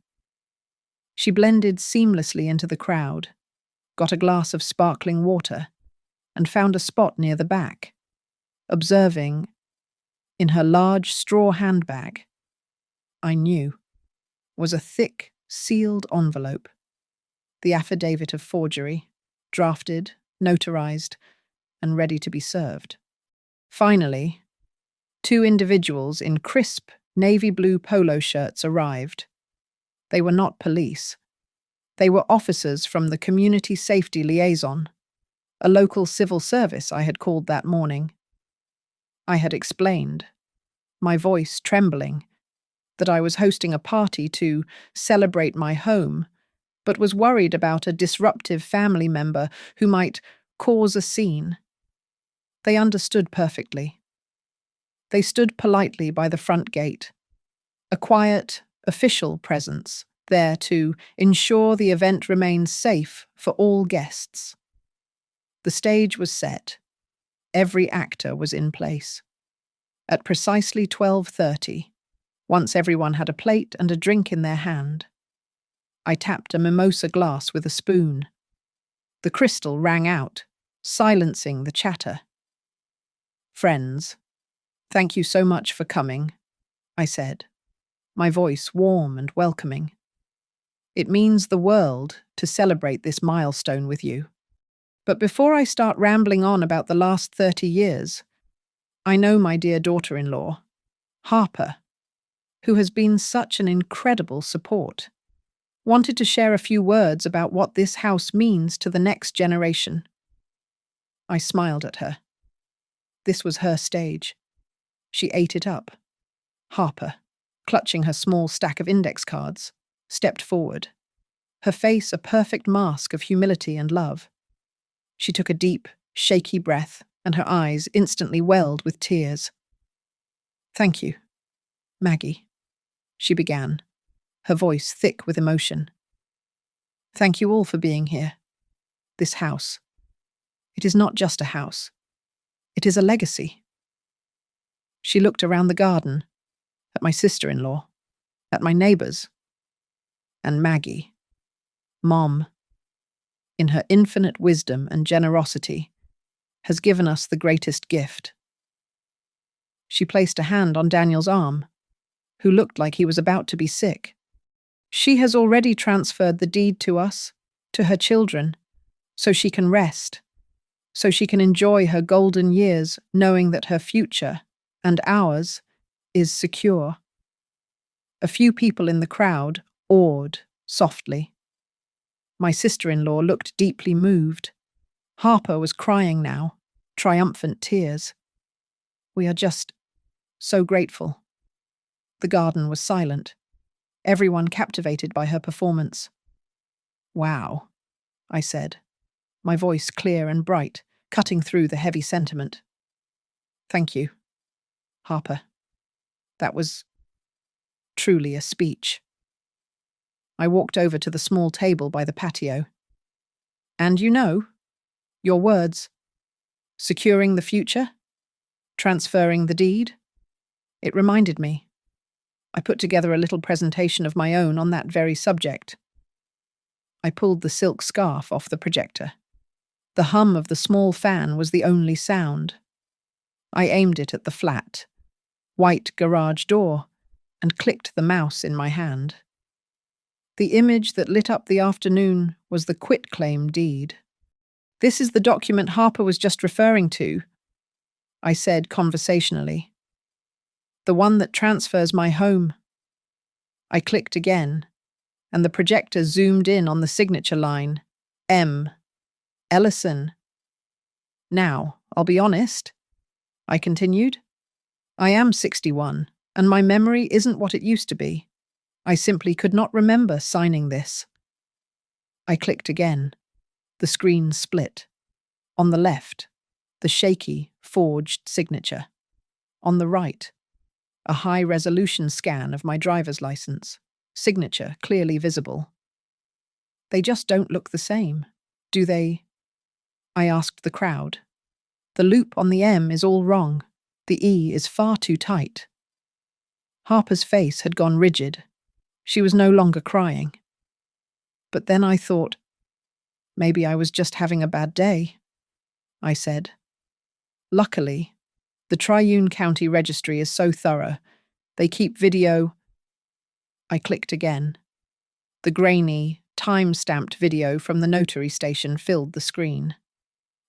She blended seamlessly into the crowd, got a glass of sparkling water, and found a spot near the back, observing, in her large straw handbag, I knew, was a thick, sealed envelope, the affidavit of forgery, drafted, notarized, and ready to be served. Finally, two individuals in crisp, navy blue polo shirts arrived. They were not police. They were officers from the Community Safety Liaison, a local civil service I had called that morning. I had explained, my voice trembling, that I was hosting a party to celebrate my home, but was worried about a disruptive family member who might cause a scene. They understood perfectly. They stood politely by the front gate, a quiet, official presence there to ensure the event remained safe for all guests. The stage was set. Every actor was in place. At precisely 12:30, once everyone had a plate and a drink in their hand, I tapped a mimosa glass with a spoon. The crystal rang out, silencing the chatter. "Friends, thank you so much for coming," I said, my voice warm and welcoming. "It means the world to celebrate this milestone with you. But before I start rambling on about the last 30 years, I know my dear daughter-in-law, Harper, who has been such an incredible support, wanted to share a few words about what this house means to the next generation." I smiled at her. This was her stage. She ate it up. Harper, clutching her small stack of index cards, stepped forward, her face a perfect mask of humility and love. She took a deep, shaky breath, and her eyes instantly welled with tears. "Thank you, Maggie," she began, her voice thick with emotion. "Thank you all for being here. This house. It is not just a house. It is a legacy. She looked around the garden, at my sister-in-law, at my neighbors, and Maggie, Mom, in her infinite wisdom and generosity, has given us the greatest gift. She placed a hand on Daniel's arm, who looked like he was about to be sick. She has already transferred the deed to us, to her children, so she can rest, so she can enjoy her golden years knowing that her future, and ours, is secure. A few people in the crowd awed softly. My sister-in-law looked deeply moved. Harper was crying now, triumphant tears. We are just so grateful. The garden was silent, everyone captivated by her performance. Wow, I said, my voice clear and bright, cutting through the heavy sentiment. Thank you, Harper. That was truly a speech. I walked over to the small table by the patio. And you know, your words, securing the future, transferring the deed, it reminded me. I put together a little presentation of my own on that very subject. I pulled the silk scarf off the projector. The hum of the small fan was the only sound. I aimed it at the flat, white garage door and clicked the mouse in my hand. The image that lit up the afternoon was the quitclaim deed. This is the document Harper was just referring to, I said conversationally. The one that transfers my home. I clicked again, and the projector zoomed in on the signature line, M. Ellison. Now, I'll be honest, I continued. I am 61, and my memory isn't what it used to be. I simply could not remember signing this. I clicked again. The screen split. On the left, the shaky, forged signature. On the right, a high-resolution scan of my driver's license, signature clearly visible. They just don't look the same, do they? I asked the crowd. The loop on the M is all wrong. The E is far too tight. Harper's face had gone rigid. She was no longer crying. But then I thought, maybe I was just having a bad day, I said. Luckily, the Triune County Registry is so thorough. They keep video. I clicked again. The grainy, time-stamped video from the notary station filled the screen.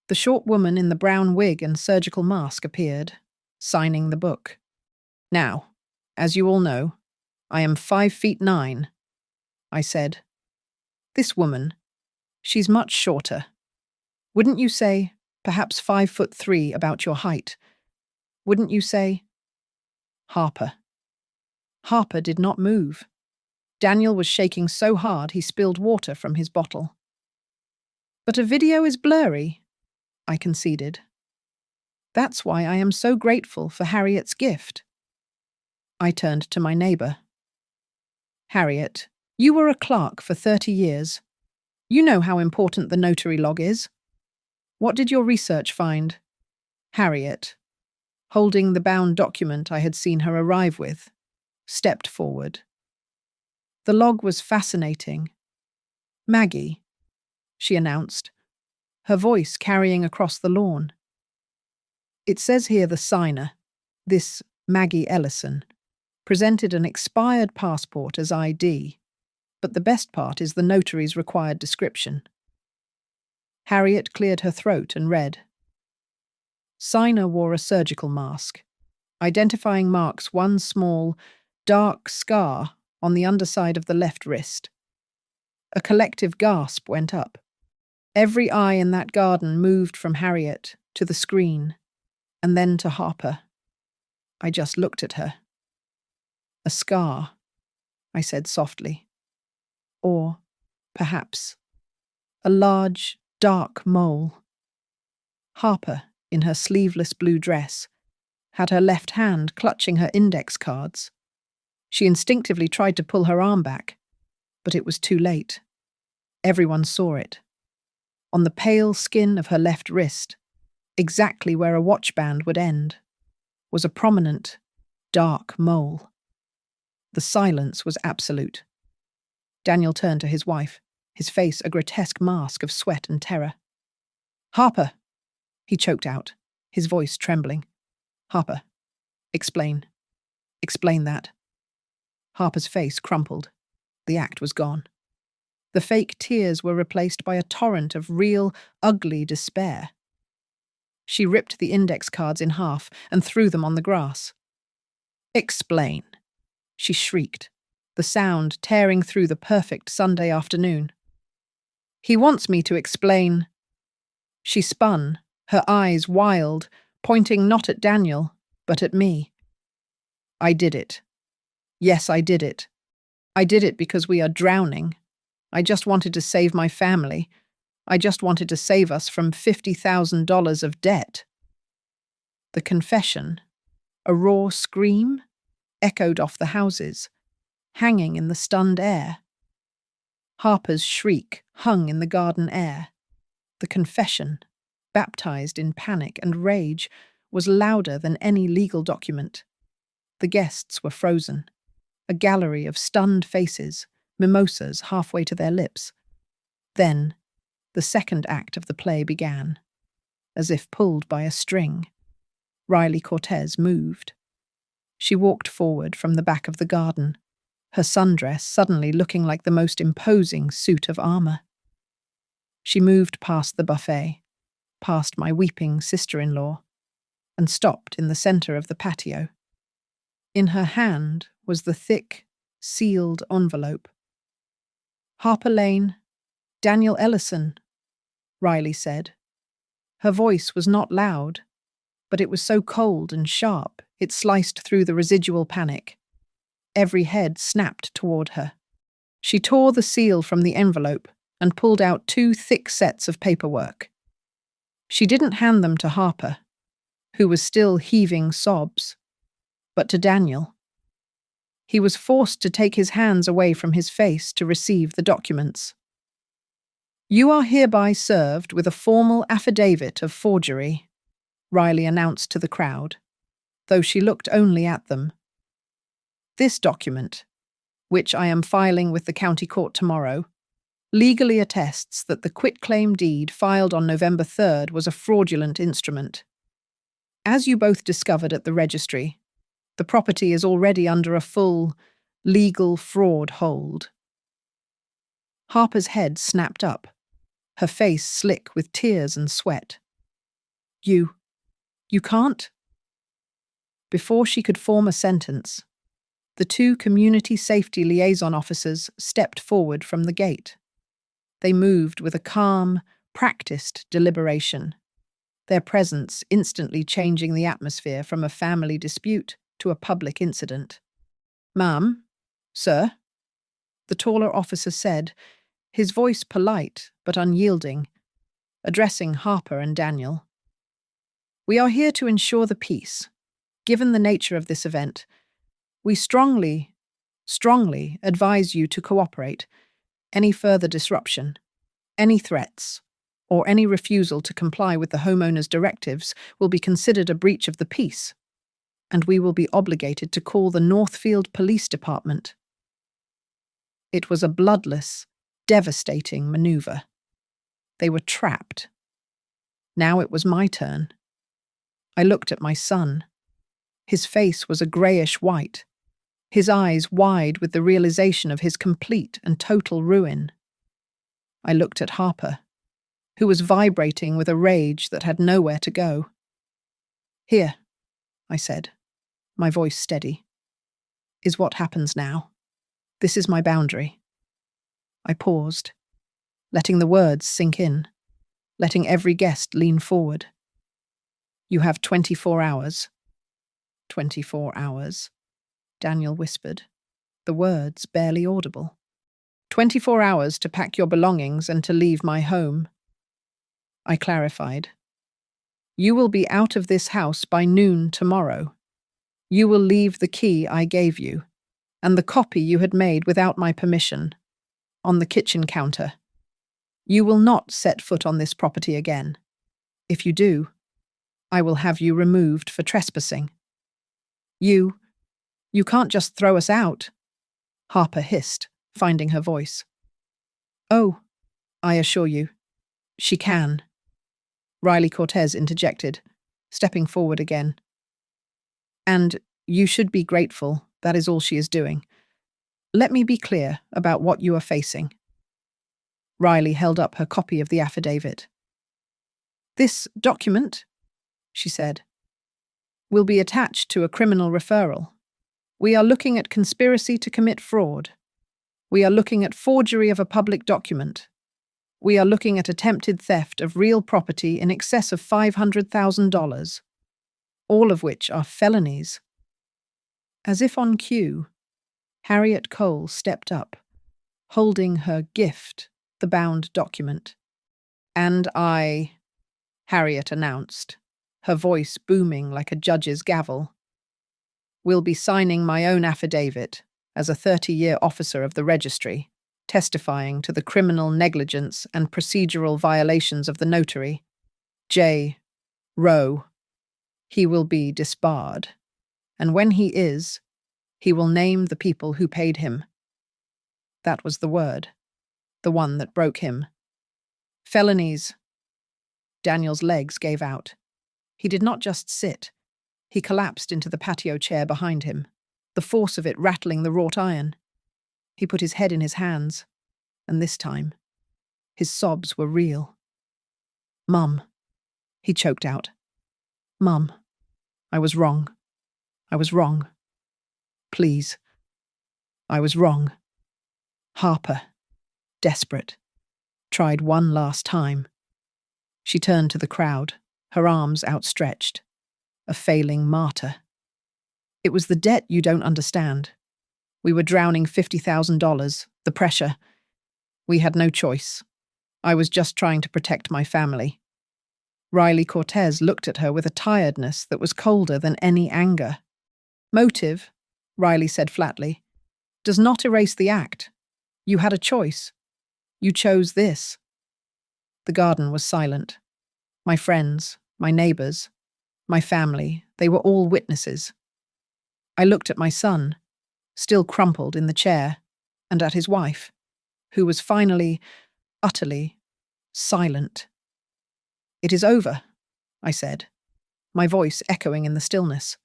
The short woman in the brown wig and surgical mask appeared, signing the book. Now, as you all know, I am 5'9", I said. This woman, she's much shorter. Wouldn't you say, perhaps 5'3" about your height? Wouldn't you say? Harper. Harper did not move. Daniel was shaking so hard he spilled water from his bottle. But a video is blurry, I conceded. That's why I am so grateful for Harriet's gift. I turned to my neighbor. Harriet, you were a clerk for 30 years. You know how important the notary log is. What did your research find? Harriet, holding the bound document I had seen her arrive with, stepped forward. The log was fascinating. Maggie, she announced, her voice carrying across the lawn. It says here the signer, this Maggie Ellison, presented an expired passport as ID, but the best part is the notary's required description. Harriet cleared her throat and read. Signer wore a surgical mask, identifying marks one small, dark scar on the underside of the left wrist. A collective gasp went up. Every eye in that garden moved from Harriet to the screen, and then to Harper. I just looked at her. A scar, I said softly. Or, perhaps, a large, dark mole. Harper, in her sleeveless blue dress, had her left hand clutching her index cards. She instinctively tried to pull her arm back, but it was too late. Everyone saw it. On the pale skin of her left wrist, exactly where a watchband would end, was a prominent, dark mole. The silence was absolute. Daniel turned to his wife, his face a grotesque mask of sweat and terror. "Harper," he choked out, his voice trembling. "Harper, explain. Explain that." Harper's face crumpled. The act was gone. The fake tears were replaced by a torrent of real, ugly despair. She ripped the index cards in half and threw them on the grass. "Explain," she shrieked, the sound tearing through the perfect Sunday afternoon. "He wants me to explain." She spun, her eyes wild, pointing not at Daniel, but at me. "I did it. Yes, I did it. I did it because we are drowning. I just wanted to save my family. I just wanted to save us from $50,000 of debt." The confession, a raw scream, echoed off the houses, hanging in the stunned air. Harper's shriek hung in the garden air. The confession, baptized in panic and rage, was louder than any legal document. The guests were frozen, a gallery of stunned faces, mimosas halfway to their lips. Then, the second act of the play began. As if pulled by a string, Riley Cortez moved. She walked forward from the back of the garden, her sundress suddenly looking like the most imposing suit of armor. She moved past the buffet, past my weeping sister-in-law, and stopped in the center of the patio. In her hand was the thick, sealed envelope. "Harper Lane, Daniel Ellison," Riley said. Her voice was not loud, but it was so cold and sharp it sliced through the residual panic. Every head snapped toward her. She tore the seal from the envelope and pulled out 2 thick sets of paperwork. She didn't hand them to Harper, who was still heaving sobs, but to Daniel. He was forced to take his hands away from his face to receive the documents. "You are hereby served with a formal affidavit of forgery," Riley announced to the crowd, though she looked only at them. "This document, which I am filing with the county court tomorrow, legally attests that the quitclaim deed filed on November 3rd was a fraudulent instrument. As you both discovered at the registry, the property is already under a full, legal fraud hold." Harper's head snapped up, her face slick with tears and sweat. You can't?" Before she could form a sentence, the 2 community safety liaison officers stepped forward from the gate. They moved with a calm, practiced deliberation, their presence instantly changing the atmosphere from a family dispute to a public incident. "Ma'am, sir," the taller officer said, his voice polite but unyielding, addressing Harper and Daniel. "We are here to ensure the peace. Given the nature of this event, we strongly advise you to cooperate. Any further disruption, any threats, or any refusal to comply with the homeowner's directives will be considered a breach of the peace, and we will be obligated to call the Northfield Police Department." It was a bloodless, devastating maneuver. They were trapped. Now it was my turn. I looked at my son. His face was a greyish white, his eyes wide with the realization of his complete and total ruin. I looked at Harper, who was vibrating with a rage that had nowhere to go. "Here," I said, my voice steady, "is what happens now. This is my boundary." I paused, letting the words sink in, letting every guest lean forward. "You have 24 hours. 24 hours, Daniel whispered, the words barely audible. 24 hours to pack your belongings and to leave my home." I clarified. "You will be out of this house by noon tomorrow. You will leave the key I gave you, and the copy you had made without my permission, on the kitchen counter. You will not set foot on this property again. If you do, I will have you removed for trespassing. You can't just throw us out, Harper hissed, finding her voice. Oh, I assure you, she can, Riley Cortez interjected, stepping forward again. And you should be grateful that is all she is doing. Let me be clear about what you are facing. Riley held up her copy of the affidavit. This document, she said, will be attached to a criminal referral. We are looking at conspiracy to commit fraud. We are looking at forgery of a public document. We are looking at attempted theft of real property in excess of $500,000, all of which are felonies. As if on cue, Harriet Cole stepped up, holding her gift, the bound document. And I, Harriet announced, her voice booming like a judge's gavel, will be signing my own affidavit as a 30-year officer of the registry, testifying to the criminal negligence and procedural violations of the notary, J. Rowe. He will be disbarred, and when he is, he will name the people who paid him. That was the word, the one that broke him. Felonies. Daniel's legs gave out. He did not just sit. He collapsed into the patio chair behind him, the force of it rattling the wrought iron. He put his head in his hands, and this time, his sobs were real. Mum, he choked out. Mum, I was wrong. I was wrong. Please. I was wrong. Harper, desperate, tried one last time. She turned to the crowd, her arms outstretched, a failing martyr. It was the debt you don't understand. We were drowning $50,000, the pressure. We had no choice. I was just trying to protect my family. Riley Cortez looked at her with a tiredness that was colder than any anger. Motive, Riley said flatly, does not erase the act. You had a choice. You chose this. The garden was silent. My friends, my neighbors, my family, they were all witnesses. I looked at my son, still crumpled in the chair, and at his wife, who was finally, utterly, silent. It is over, I said, my voice echoing in the stillness.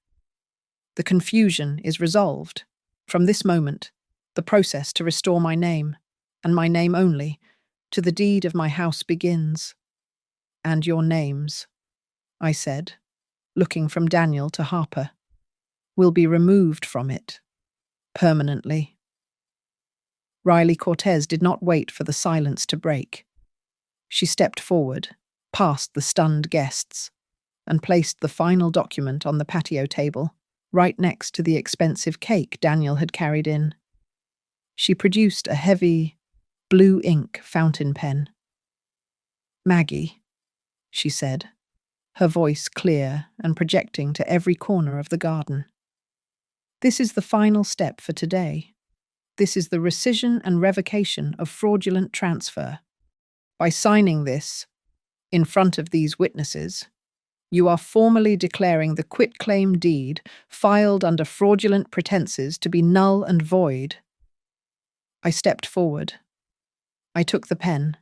The confusion is resolved. From this moment, the process to restore my name, and my name only, to the deed of my house begins. And your names, I said, looking from Daniel to Harper, will be removed from it, permanently. Riley Cortez did not wait for the silence to break. She stepped forward, past the stunned guests, and placed the final document on the patio table, right next to the expensive cake Daniel had carried in. She produced a heavy, blue ink fountain pen. Maggie, she said, her voice clear and projecting to every corner of the garden. This is the final step for today. This is the rescission and revocation of fraudulent transfer. By signing this, in front of these witnesses, you are formally declaring the quitclaim deed filed under fraudulent pretenses to be null and void. I stepped forward. I took the pen.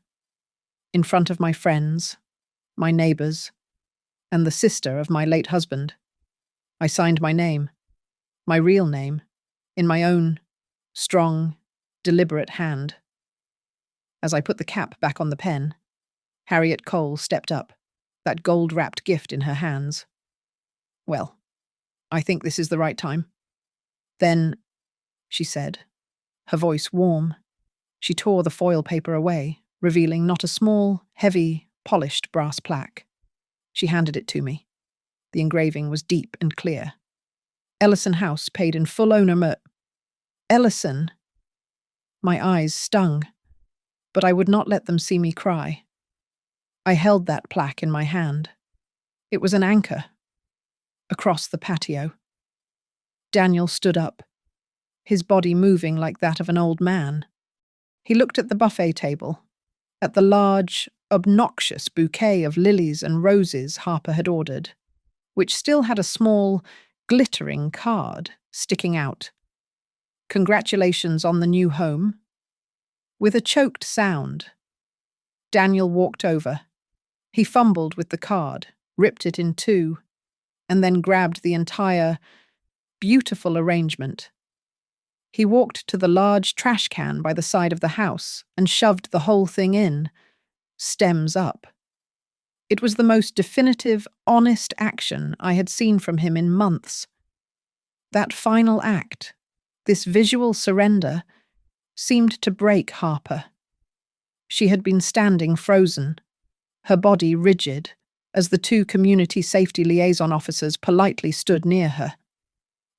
In front of my friends, my neighbors, and the sister of my late husband, I signed my name, my real name, in my own, strong, deliberate hand. As I put the cap back on the pen, Harriet Cole stepped up, that gold-wrapped gift in her hands. Well, I think this is the right time. Then, she said, her voice warm. She tore the foil paper away, revealing not a small, heavy, polished brass plaque. She handed it to me. The engraving was deep and clear. Ellison House paid in full owner Ellison! My eyes stung, but I would not let them see me cry. I held that plaque in my hand. It was an anchor. Across the patio. Daniel stood up, his body moving like that of an old man. He looked at the buffet table, at the large, obnoxious bouquet of lilies and roses Harper had ordered. which still had a small, glittering card sticking out. "Congratulations on the new home." With a choked sound, Daniel walked over. He fumbled with the card, ripped it in two, and then grabbed the entire, beautiful arrangement. He walked to the large trash can by the side of the house and shoved the whole thing in, stems up. It was the most definitive, honest action I had seen from him in months. That final act, this visual surrender, seemed to break Harper. She had been standing frozen, her body rigid, as the two community safety liaison officers politely stood near her.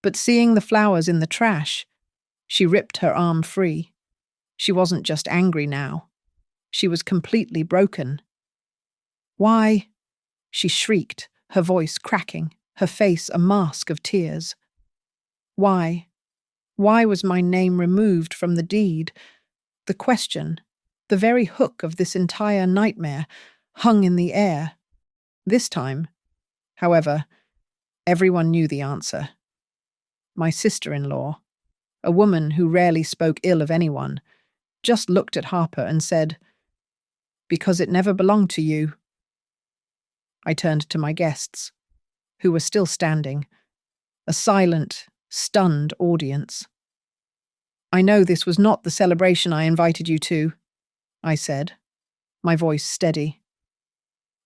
But seeing the flowers in the trash, she ripped her arm free. She wasn't just angry now. She was completely broken. "Why?" she shrieked, her voice cracking, her face a mask of tears. "Why? Why was my name removed from the deed?" The question, the very hook of this entire nightmare, hung in the air. This time, however, everyone knew the answer. My sister-in-law, a woman who rarely spoke ill of anyone, just looked at Harper and said, "Because it never belonged to you." I turned to my guests, who were still standing, a silent, stunned audience. "I know this was not the celebration I invited you to," I said, my voice steady.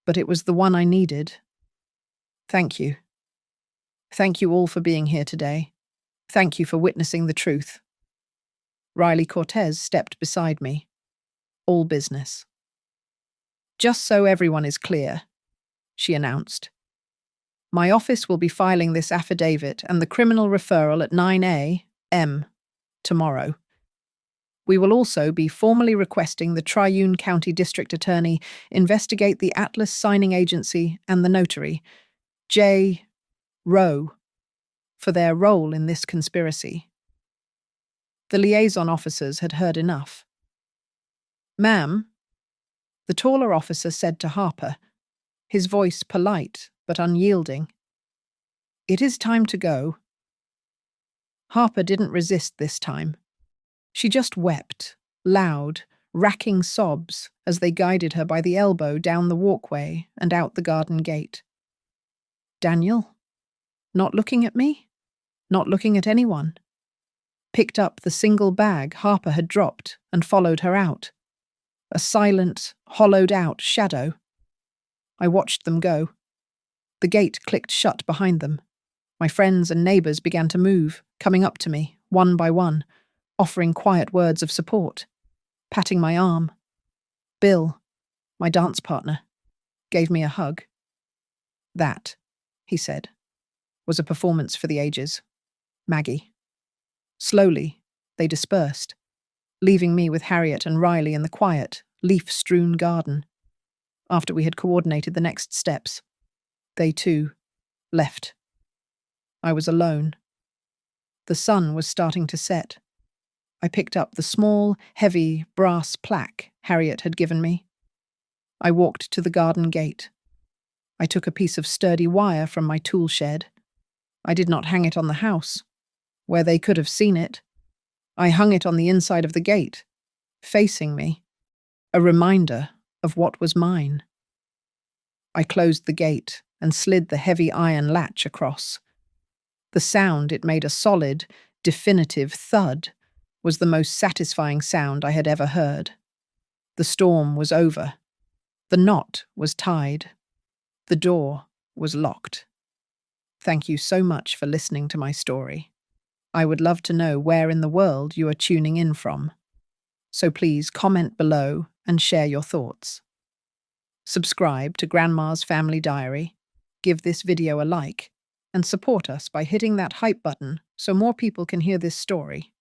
"But it was the one I needed. Thank you. Thank you all for being here today. Thank you for witnessing the truth." Riley Cortez stepped beside me. "All business." "Just so everyone is clear," she announced, "my office will be filing this affidavit and the criminal referral at 9 a.m. tomorrow. We will also be formally requesting the Triune County District Attorney investigate the Atlas Signing Agency and the notary, J. Rowe, for their role in this conspiracy." The liaison officers had heard enough. "Ma'am," the taller officer said to Harper, his voice polite but unyielding, "it is time to go." Harper didn't resist this time. She just wept, loud, racking sobs as they guided her by the elbow down the walkway and out the garden gate. Daniel, not looking at me, not looking at anyone, picked up the single bag Harper had dropped and followed her out. A silent, hollowed-out shadow. I watched them go. The gate clicked shut behind them. My friends and neighbours began to move, coming up to me, one by one, offering quiet words of support, patting my arm. Bill, my dance partner, gave me a hug. "That," he said, "was a performance for the ages. Maggie." Slowly, they dispersed, leaving me with Harriet and Riley in the quiet, leaf-strewn garden. After we had coordinated the next steps, they too left. I was alone. The sun was starting to set. I picked up the small, heavy brass plaque Harriet had given me. I walked to the garden gate. I took a piece of sturdy wire from my tool shed. I did not hang it on the house, where they could have seen it. I hung it on the inside of the gate, facing me, a reminder of what was mine. I closed the gate and slid the heavy iron latch across. The sound it made, a solid, definitive thud, was the most satisfying sound I had ever heard. The storm was over. The knot was tied. The door was locked. Thank you so much for listening to my story. I would love to know where in the world you are tuning in from. So please comment below and share your thoughts. Subscribe to Grandma's Family Diary, give this video a like, and support us by hitting that hype button so more people can hear this story.